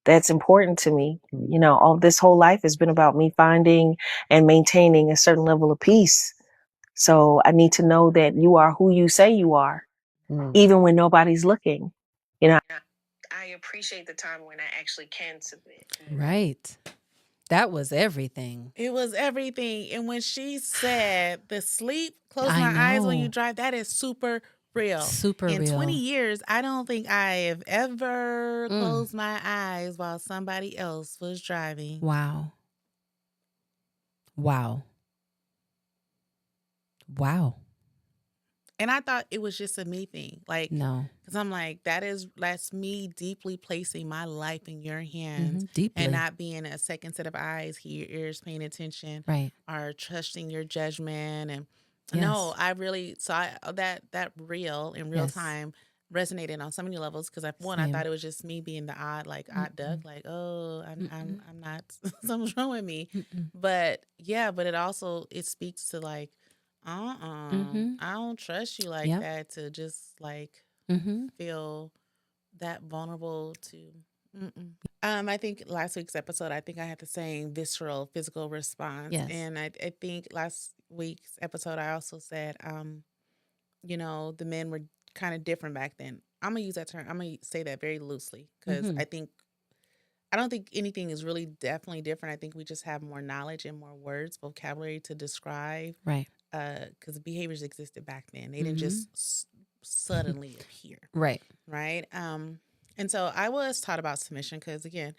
That's important to me. You know, all this whole life has been about me finding and maintaining a certain level of peace. So I need to know that you are who you say you are, even when nobody's looking. You know, I appreciate the time when I actually can submit. Right. That was everything. It was everything. And when she said the sleep, close my eyes when you drive, that is super real. Super real. In 20 years, I don't think I have ever closed my eyes while somebody else was driving. Wow. And I thought it was just a me thing. Like, no. Because I'm like, that's me deeply placing my life in your hands. Deeply. And not being a second set of eyes, ears, paying attention. Right. Or trusting your judgment. And yes. no, I really saw that in real time resonated on so many levels. Because I thought it was just me being the odd duck. Like, oh, I'm not, something's wrong with me. But it also, it speaks to like, I don't trust you like that to just like feel that vulnerable to. I think last week's episode, I think I had the same visceral physical response. Yes. And I think last week's episode, I also said, the men were kind of different back then. I'm going to use that term. I'm going to say that very loosely because I don't think anything is really definitely different. I think we just have more knowledge and more words, vocabulary to describe. Right. Because behaviors existed back then. They didn't just suddenly appear. Right. Right. And so I was taught about submission because, again,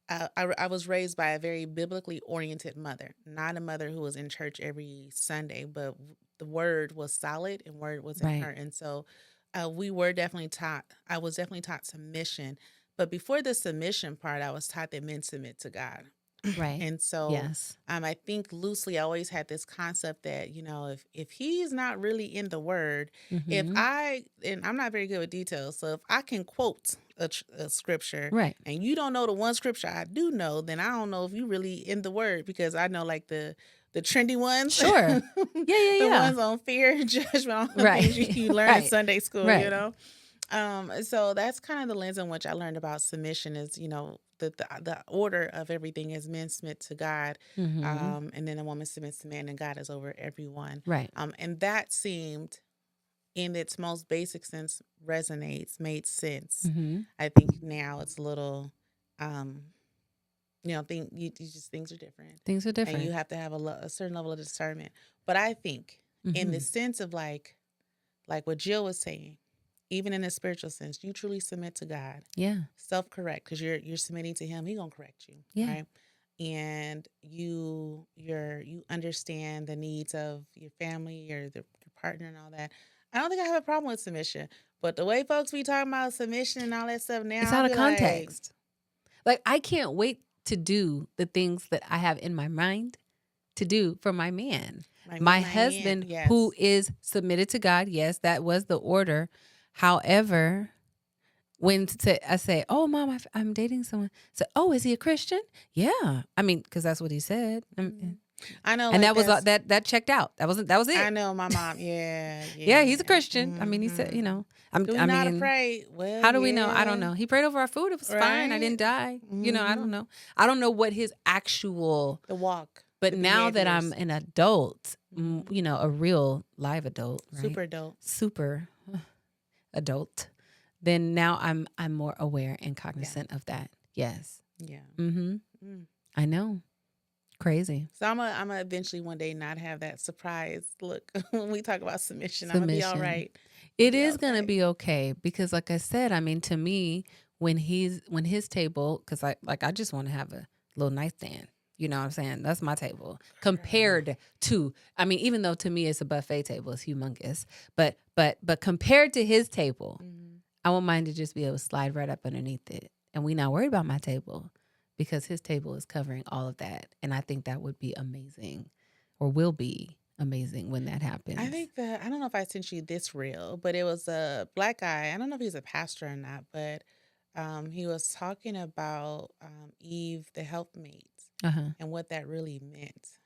I was raised by a very biblically oriented mother, not a mother who was in church every Sunday, but the word was solid and word was in her. And so we were definitely taught, I was definitely taught submission. But before the submission part, I was taught that men submit to God. Right. And so I think loosely I always had this concept that, if he's not really in the word, and I'm not very good with details. So if I can quote a scripture and you don't know the one scripture I do know, then I don't know if you really in the word because I know like the trendy ones. Sure. The ones on fear and judgment, all the things you learn in Sunday school, So that's kind of the lens in which I learned about submission is, the order of everything is men submit to God, and then a woman submits to man, and God is over everyone. Right. And that seemed, in its most basic sense, made sense. I think now it's a little things are different. Things are different. And you have to have a certain level of discernment. But I think in the sense of like what Jill was saying, even in a spiritual sense, you truly submit to God. Yeah. Self-correct, because you're submitting to Him. He gonna correct you. Yeah. Right. And you understand the needs of your family or your partner and all that. I don't think I have a problem with submission. But the way folks be talking about submission and all that stuff now, it's out of context. Like I can't wait to do the things that I have in my mind to do for my man. My husband, man, yes. who is submitted to God. Yes, that was the order. However, when I say, "Oh, Mom, I'm dating someone," so, "Oh, is he a Christian?" Yeah, I mean, because that's what he said. I know, and like that was that checked out. That was it. I know my mom. Yeah, yeah, he's a Christian. I mean, he said, Do we not pray? Well, how do we know? I don't know. He prayed over our food. It was fine. I didn't die. I don't know. I don't know what his actual the walk. But now that I'm an adult, a real live adult, right? Super adult, then now I'm more aware and cognizant of that. Yes. Yeah. I know. Crazy. So I'm gonna eventually one day not have that surprise look when we talk about submission. I'm gonna be all right. It is gonna be okay because, like I said, I mean, to me, when his table, because I just want to have a little nightstand. You know what I'm saying? That's my table compared to, I mean, even though to me it's a buffet table, it's humongous, but compared to his table, I want mine to just be able to slide right up underneath it. And we not worried about my table because his table is covering all of that. And I think that would be amazing, or will be amazing when that happens. I think I don't know if I sent you this reel, but it was a black guy. I don't know if he's a pastor or not, but he was talking about Eve, the helpmate. And what that really meant.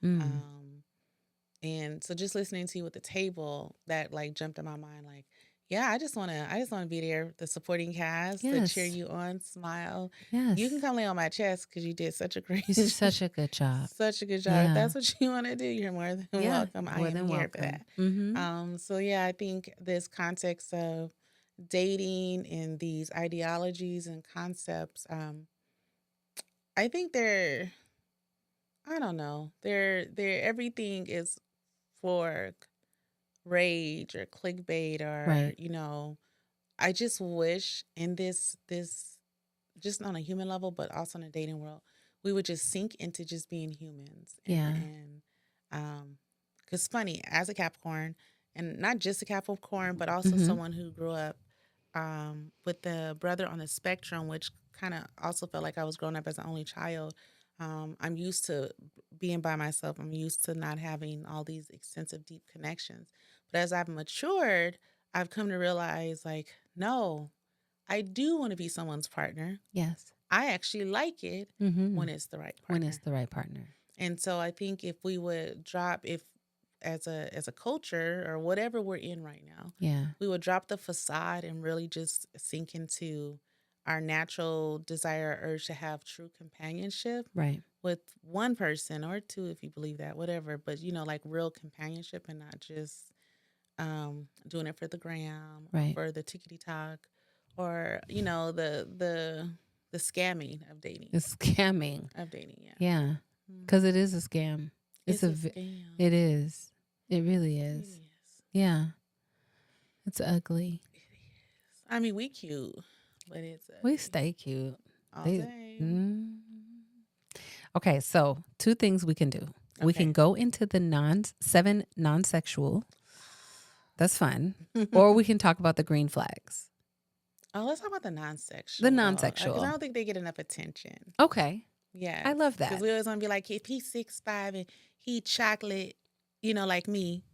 And so just listening to you with the table, that like jumped in my mind, like, yeah, I just want to be there, the supporting cast, to cheer you on, smile. Yes. You can come lay on my chest because you did such a great such a good job. Such a good job. Yeah. If that's what you want to do, you're more than welcome. I am here for that. So yeah, I think this context of dating and these ideologies and concepts, I think I don't know. They're everything is for rage or clickbait or I just wish in this just on a human level, but also in a dating world, we would just sink into just being humans. And because funny, as a Capricorn, and not just a Capricorn, but also someone who grew up with the brother on the spectrum, which kind of also felt like I was growing up as an only child. I'm used to being by myself. I'm used to not having all these extensive, deep connections. But as I've matured, I've come to realize, like, no, I do want to be someone's partner. Yes. I actually like it when it's the right partner. When it's the right partner. And so I think if we would drop, as a culture or whatever we're in right now, we would drop the facade and really just sink into our natural desire or urge to have true companionship with one person or two, if you believe that, whatever. But, like real companionship and not just doing it for the gram or for the tickety-talk or, the scamming of dating. The scamming. Of dating, yeah. Yeah, because it is a scam. It's a scam. It is. It really is. It is. Yeah. It's ugly. It is. I mean, we cute. But we stay cute all day. Okay, so 2 things we can do. Okay. We can go into the 7 non-sexual. That's fun. Or we can talk about the green flags. Oh, let's talk about the non-sexual. The non-sexual. Because I don't think they get enough attention. Okay. Yeah. I love that. Because we always want to be like, if he's 6'5" and he chocolate, like me.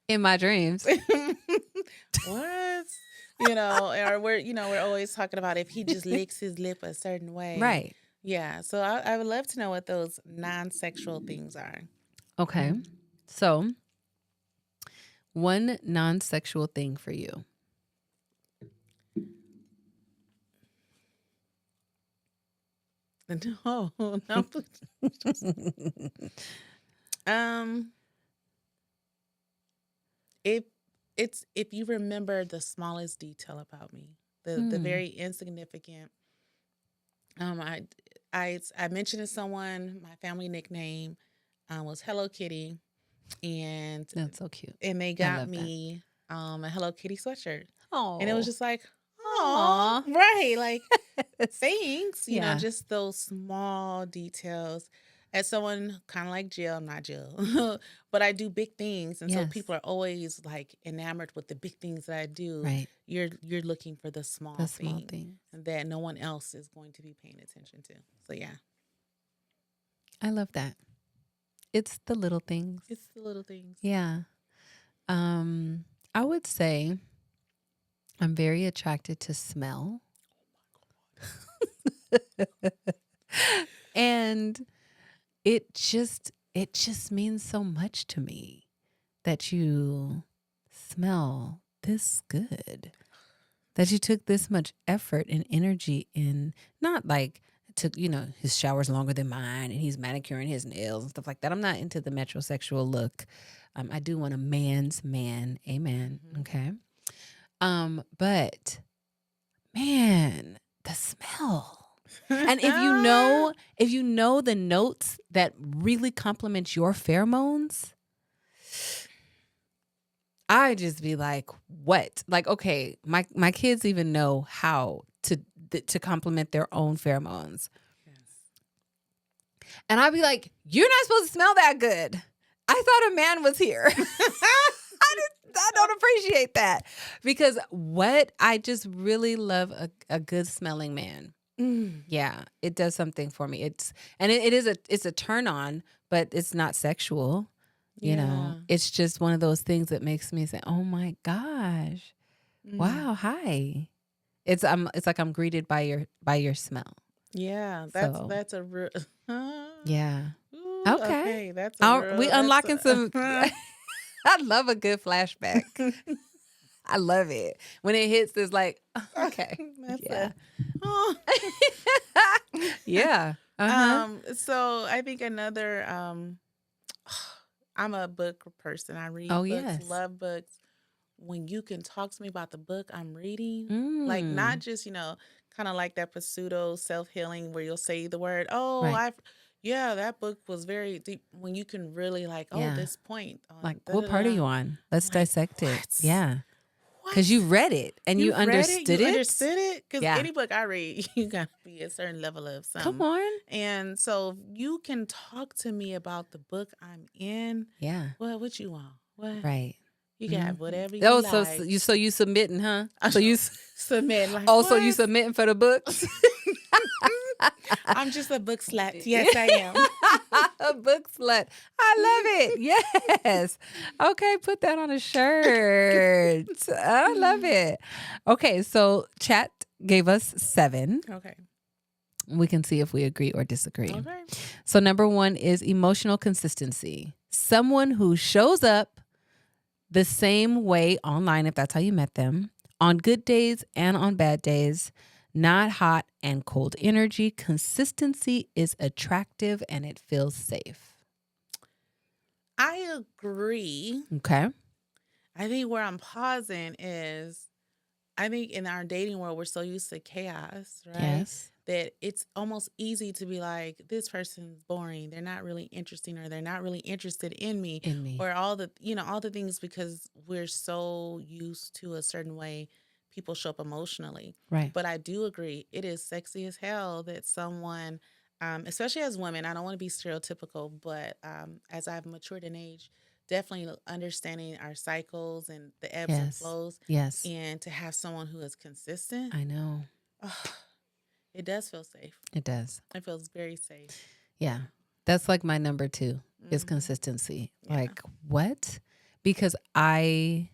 In my dreams. What? Or we're always talking about if he just licks his lip a certain way. Right. Yeah. So I would love to know what those non-sexual things are. Okay. So, one non-sexual thing for you. No. If you remember the smallest detail about me, the very insignificant I mentioned to someone my family nickname was Hello Kitty, and That's so cute. and they I got love me a Hello Kitty sweatshirt, Oh, and it was just like, Aw. oh, right, like thanks, Yeah. just those small details. As someone kind of like Jill, not Jill, but I do big things, and so Yes. people are always like enamored with the big things that I do. Right. You're looking for the small things. that no one else is going to be paying attention to. So yeah, I love that. It's the little things. it's the little things. Yeah. I would say I'm very attracted to smell. And it just means so much to me that you smell this good. That you took this much effort and energy in, not like took, his shower's longer than mine and he's manicuring his nails and stuff like that. I'm not into the metrosexual look. I do want a man's man. Amen. Mhm. Okay. But man, the smell. And if you know the notes that really complement your pheromones, I just be like, what? Like, okay, my kids even know how to complement their own pheromones. Yes. And I'd be like, you're not supposed to smell that good. I thought a man was here. I don't appreciate that. Because I just really love a good smelling man. Yeah, it does something for me. It's a turn on, but it's not sexual. It's just one of those things that makes me say, "Oh my gosh, wow, hi." It's like I'm greeted by your smell. Yeah, So. that's a real. Yeah. Ooh, Okay. That's a real. We unlocking some. I I love a good flashback. I love it when it hits. It's like, okay, yeah, yeah. So I think another. I'm a book person. I read books, yes. love books. When you can talk to me about the book I'm reading, like not just kind of like that pseudo self-healing where you'll say the word, Right. that book was very deep. When you can really this point, like what part are you on? Let's dissect it. Yeah. Because What? you read it and you understood it. Understood it? Because Yeah. any book I read, you got to be a certain level of something. Come on. And so you can talk to me about the book I'm in. Yeah. Well, what you want? What? Right. You got whatever you like. like. So you submitting, huh? So you submitting. Like, so you submitting for the books? I'm just a book slut. Yes, I am. A book slut. I love it. Yes. Okay, put that on a shirt. I love it. Okay, so chat gave us 7. Okay. We can see if we agree or disagree. Okay. So number 1 is emotional consistency. Someone who shows up the same way online, if that's how you met them, on good days and on bad days. Not hot and cold energy. Consistency is attractive and it feels safe. I agree. Okay. I think where I'm pausing is, I think in our dating world, we're so used to chaos, right? Yes. That it's almost easy to be like, this person's boring. They're not really interesting, or they're not really interested in me. Or all the things, because we're so used to a certain way people show up emotionally. Right. But I do agree, it is sexy as hell that someone, especially as women, I don't want to be stereotypical, but as I've matured in age, definitely understanding our cycles and the ebbs and flows. Yes. And to have someone who is consistent. I know. It does feel safe. It does. It feels very safe. Yeah. That's like my number 2 is consistency. Yeah. Like what? Because I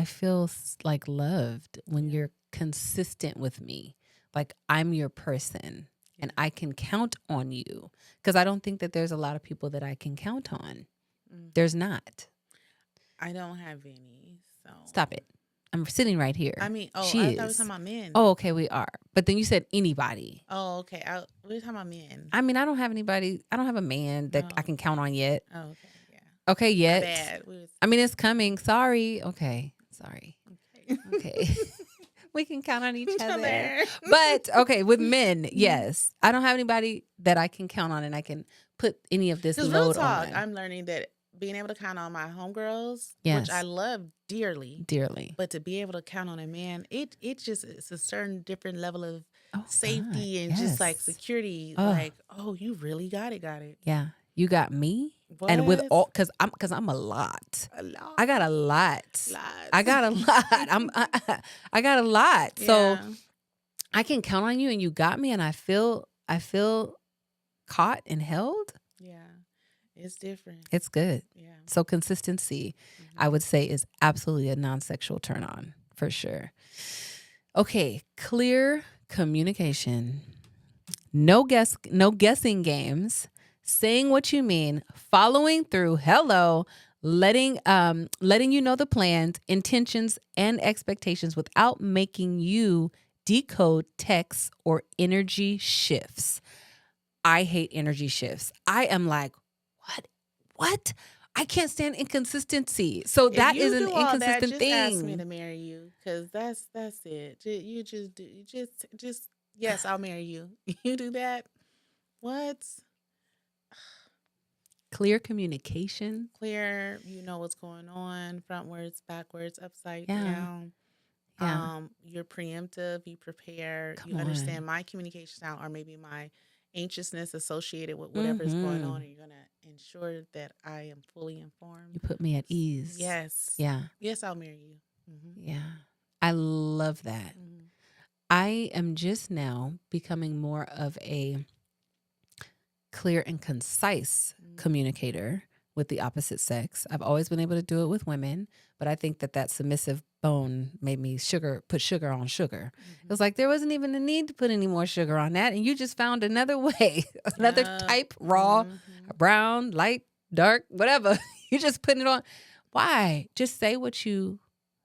feel like loved when you're consistent with me. Like I'm your person and I can count on you. Because I don't think that there's a lot of people that I can count on. There's not. I don't have any. So stop it. I'm sitting right here. I mean, I thought we were talking about men. Oh, okay, we are. But then you said anybody. Oh, okay. We're talking about men. I mean, I don't have anybody. I don't have a man that I can count on yet. Oh, okay. Yeah. Okay, yet. My bad. I mean, it's coming. Sorry. Okay. Sorry. Okay. We can count on each other. But okay, with men, yes. I don't have anybody that I can count on and I can put any of this load on. I'm learning that being able to count on my homegirls, which I love dearly. But to be able to count on a man, it's a certain different level of safety and just like security. Like, oh, you really got it. Yeah. You got me. What? And with all, cause I'm a lot. I got a lot. I got a lot. I got a lot. So I can count on you and you got me and I feel caught and held. Yeah. It's different. It's good. Yeah. So consistency, I would say, is absolutely a non-sexual turn on for sure. Okay. Clear communication. No guessing games. Saying what you mean, following through, letting you know the plans, intentions, and expectations without making you decode texts or energy shifts. I hate energy shifts. I am like, what? I can't stand inconsistency. So that is an inconsistent thing. Ask me to marry you, because that's it. You just yes, I'll marry you. You do that. What? Clear communication. Clear, you know what's going on, frontwards, backwards, upside down. Yeah. You're preemptive, you prepare, you understand my communication style or maybe my anxiousness associated with whatever's going on, and you're going to ensure that I am fully informed. You put me at ease. Yes. Yeah. Yes, I'll marry you. Mm-hmm. Yeah. I love that. Mm-hmm. I am just now becoming more of a clear and concise communicator with the opposite sex. I've always been able to do it with women, but I think that submissive bone made me put sugar on sugar. It was like there wasn't even a need to put any more sugar on that, and you just found another way, another type, raw, brown, light, dark, whatever. You just put it on. Why? Just say what you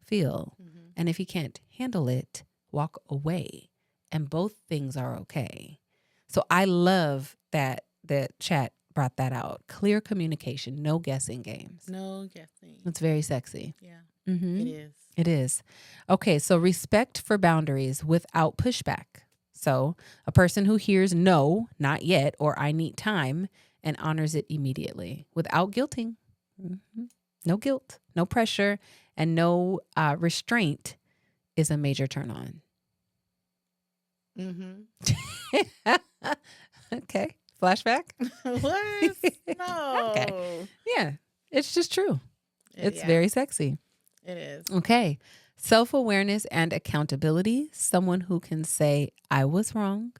feel, and if you can't handle it, walk away, and both things are okay. So I love that chat brought that out. Clear communication, no guessing games. No guessing. It's very sexy. Yeah, it is. It is. Okay, so respect for boundaries without pushback. So a person who hears no, not yet, or I need time, and honors it immediately without guilting. No guilt, no pressure, and no restraint is a major turn on. Okay. Flashback? What? No. Okay. Yeah. It's just true. It's very sexy. It is. Okay. Self-awareness and accountability. Someone who can say, I was wrong.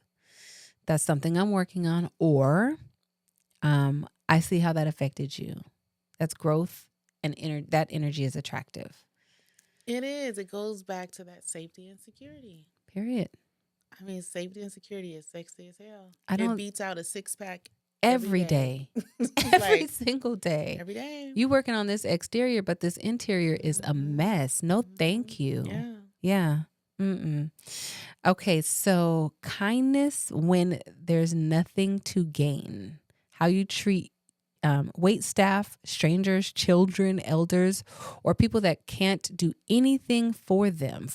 That's something I'm working on. Or I see how that affected you. That's growth, and that energy is attractive. It is. It goes back to that safety and security. Period. I mean, safety and security is sexy as hell. It beats out a six-pack every day. Every single day. Every day. You working on this exterior, but this interior is a mess. No, thank you. Yeah. Okay, so kindness when there's nothing to gain. How you treat wait staff, strangers, children, elders, or people that can't do anything for them.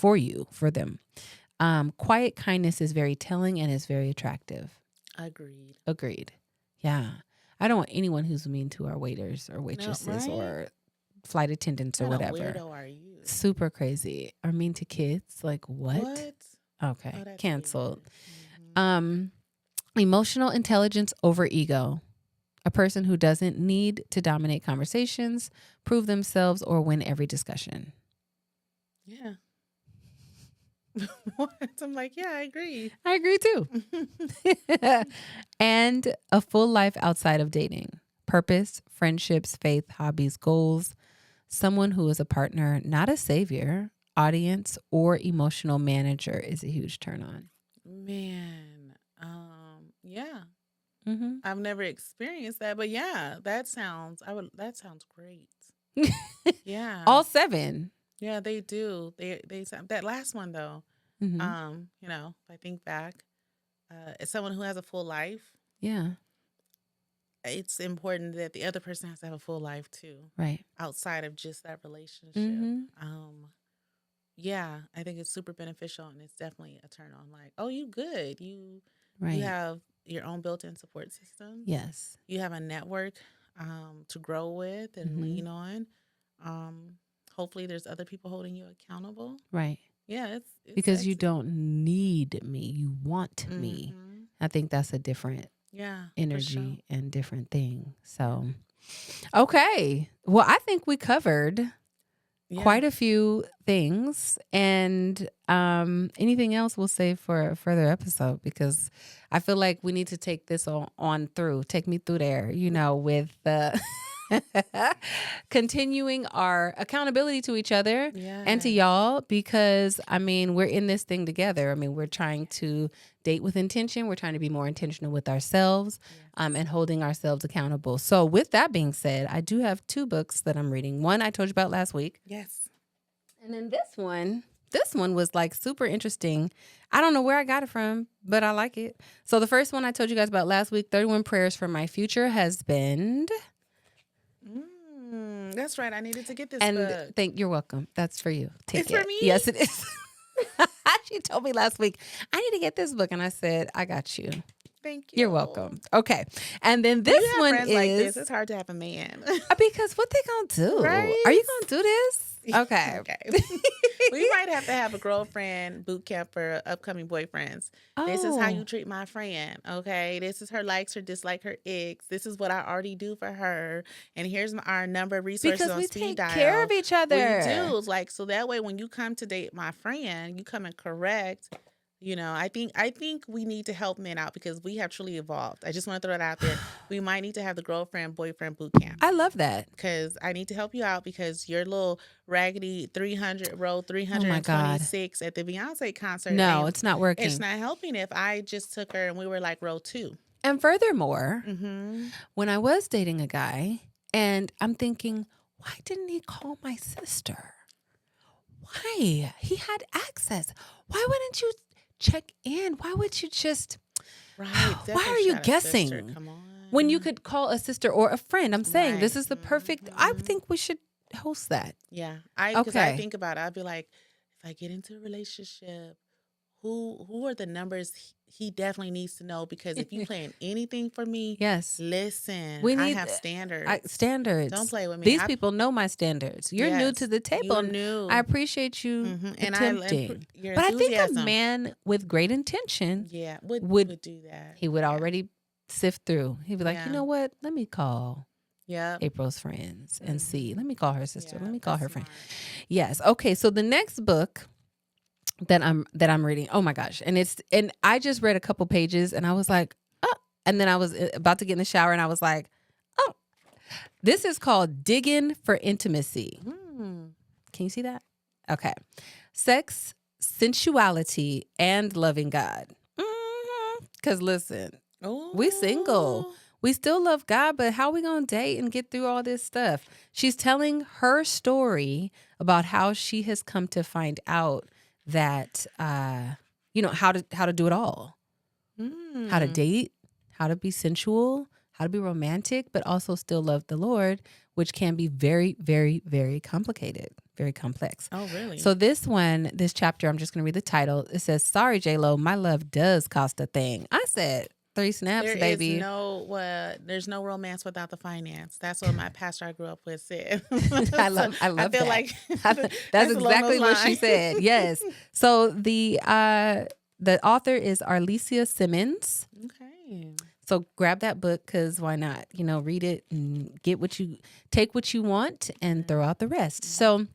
Quiet kindness is very telling and is very attractive. Agreed. Yeah. I don't want anyone who's mean to our waiters or waitresses or flight attendants or whatever. What weirdo are you? Super crazy. Or mean to kids. Like what? Okay. Canceled. Emotional intelligence over ego. A person who doesn't need to dominate conversations, prove themselves, or win every discussion. Yeah. What? I'm like, yeah, I agree. I agree too. And a full life outside of dating. Purpose, friendships, faith, hobbies, goals. Someone who is a partner, not a savior, audience, or emotional manager is a huge turn on. Man, yeah. I've never experienced that, but yeah, that sounds great. Yeah. All 7. Yeah, they do. They that last one though. You know, if I think back, as someone who has a full life, it's important that the other person has to have a full life too, right? Outside of just that relationship. Yeah, I think it's super beneficial, and it's definitely a turn on. Like, oh, you good. You Right. have your own built-in support system. Yes. You have a network to grow with and lean on. Hopefully there's other people holding you accountable. Right. Yeah, it's because sexy. you don't need me. You want me. I think that's a different energy and different thing. So, okay. Well, I think we covered quite a few things, and anything else we'll save for a further episode, because I feel like we need to take this on through. Take me through there, with continuing our accountability to each other and to y'all, because we're in this thing together. We're trying to date with intention. We're trying to be more intentional with ourselves, and holding ourselves accountable. So with that being said, I do have 2 books that I'm reading. One I told you about last week. Yes. And then this one was like super interesting. I don't know where I got it from, but I like it. So the first one I told you guys about last week, 31 Prayers for My Future Husband. That's right. I needed to get this book. You're welcome. That's for you. Take it. For me? Yes, it is. She told me last week, I need to get this book. And I said, I got you. Thank you. You're welcome. Okay. And then this one is like this. It's hard to have a man. Because what they gonna do? Right? Are you gonna do this? Okay. We might have to have a girlfriend boot camp for upcoming boyfriends. Oh. This is how you treat my friend. Okay. This is her likes, her dislike, her icks. This is what I already do for her. And here's our number of resources because on we speed dial. Take care of each other. We do. Like, so that way when you come to date my friend, you come and correct. I think we need to help men out because we have truly evolved. I just want to throw it out there. We might need to have the girlfriend, boyfriend boot camp. I love that. Because I need to help you out because your little raggedy 326 at the Beyonce concert. No, it's not working. It's not helping if I just took her and we were like row 2. And furthermore, when I was dating a guy and I'm thinking, why didn't he call my sister? Why? He had access. Why wouldn't you check in? Why would you just why are you guessing Come on. when you could call a sister or a friend? I'm saying this is the perfect I think we should host that. Yeah. Because I think about it, I'd be like, if I get into a relationship, who are the numbers he definitely needs to know? Because if you plan anything for me, listen, I have standards. Standards. Don't play with me. These people know my standards. You're new to the table. You're new. I appreciate you attempting. But I think a man with great intention would do that. He would already sift through. He'd be like, you know what? Let me call April's friends and see. Let me call her sister. Let me call her friend. Yes. Okay. So the next book that I'm reading. Oh my gosh. And I just read a couple pages and I was like, oh, and then I was about to get in the shower and I was like, oh, this is called Digging for Intimacy. Can you see that? Okay. Sex, sensuality, and loving God. Because listen, we single. We still love God, but how we going to date and get through all this stuff? She's telling her story about how she has come to find out that how to do it all, how to date, how to be sensual, how to be romantic, but also still love the Lord, which can be very, very, very complicated, very complex. Oh, really? So this chapter, I'm just going to read the title. It says, "Sorry, J-Lo, my love does cost a thing." I said, 3 snaps, baby. There's no romance without the finance. That's what my pastor I grew up with said. I love I feel that. like that's exactly what she said. Yes. So the author is Arlesia Simmons. Okay. So grab that book because why not? Read it and take what you want and throw out the rest. So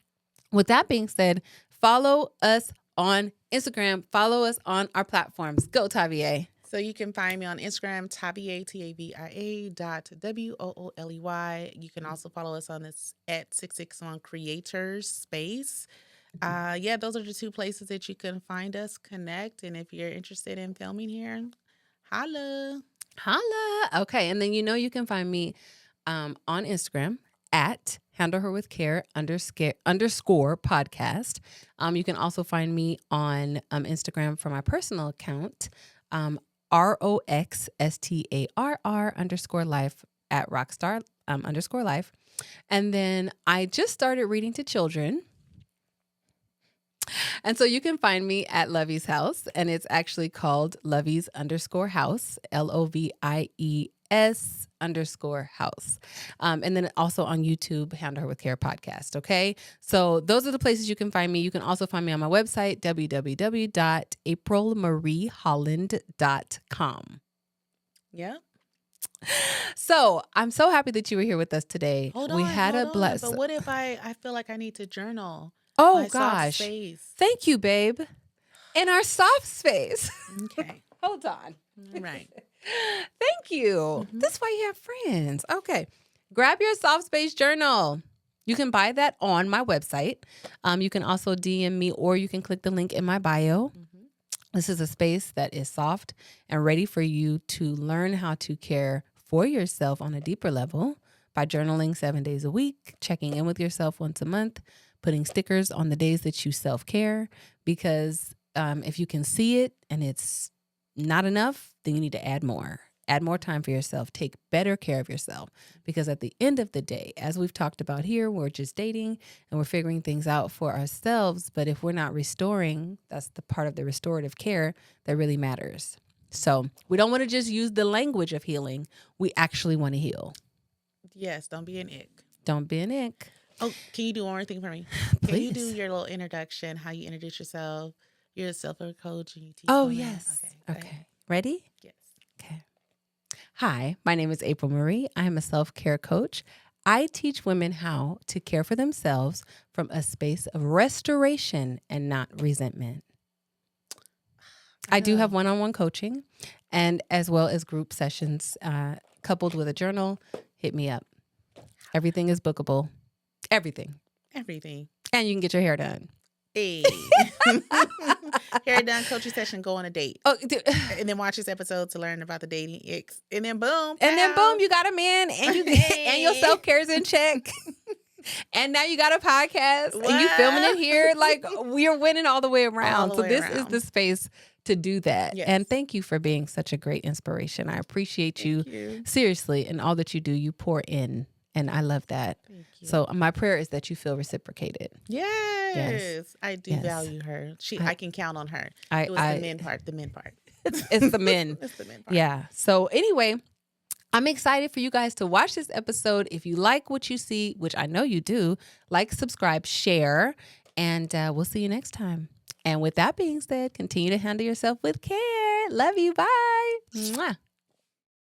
with that being said, follow us on Instagram. Follow us on our platforms. Go, Tavia. So you can find me on Instagram, Tavia, TAVIA.WOOLEY. You can also follow us on this at 661 Creators Space. Those are the 2 places that you can find us, connect. And if you're interested in filming here, holla. Okay. And then you can find me on Instagram at Handle Her With Care _ podcast. You can also find me on Instagram for my personal account, ROXSTARR_life at Rockstar _life. And then I just started reading to children. And so you can find me at Lovey's house, and it's actually called Lovey's_house, LOVIES_house. And then also on YouTube, Handle Her with Care podcast. Okay. So those are the places you can find me. You can also find me on my website, www.aprilmarieholland.com. Yeah. So I'm so happy that you were here with us today. Hold we on, had hold a on. bless. But what if I feel like I need to journal? Oh my soft gosh. space? Thank you, babe. In our soft space. Okay. Hold on. Right. Thank you. That's why you have friends. Okay. Grab your soft space journal. You can buy that on my website. You can also DM me, or you can click the link in my bio. This is a space that is soft and ready for you to learn how to care for yourself on a deeper level by journaling 7 days a week, checking in with yourself once a month, putting stickers on the days that you self-care, because if you can see it and it's not enough, then you need to add more. Add more time for yourself. Take better care of yourself, because at the end of the day, as we've talked about here, we're just dating and we're figuring things out for ourselves. But if we're not restoring, that's the part of the restorative care that really matters. So we don't want to just use the language of healing. We actually want to heal. Yes. Don't be an ick. Don't be an ick. Oh, can you do one more thing for me? Please. Can you do your little introduction, how you introduce yourself? You're a self-care coach and you teach Oh, women. yes. Okay. Okay. Ready? Yes. Okay. Hi, my name is April Marie. I am a self-care coach. I teach women how to care for themselves from a space of restoration and not resentment. I do have one-on-one coaching, and as well as group sessions coupled with a journal. Hit me up. Everything is bookable. Everything. Everything. And you can get your hair done. Hey. Hair done, coaching session, go on a date. Oh, and then watch this episode to learn about the dating icks. And then boom. And then pow. boom, you got a man, and you and your self-care is in check. And now you got a podcast, and you filming it here. Like, we're winning all the way around. So this is the space to do that. Yes. And thank you for being such a great inspiration. I appreciate you seriously, and all that you do. You pour in, and I love that. Thank you. So my prayer is that you feel reciprocated. Yes. I do value her. I can count on her. It was the men part. It's the men. It's the men part. Yeah. So anyway, I'm excited for you guys to watch this episode. If you like what you see, which I know you do, like, subscribe, share, and we'll see you next time. And with that being said, continue to handle yourself with care. Love you. Bye. Mwah.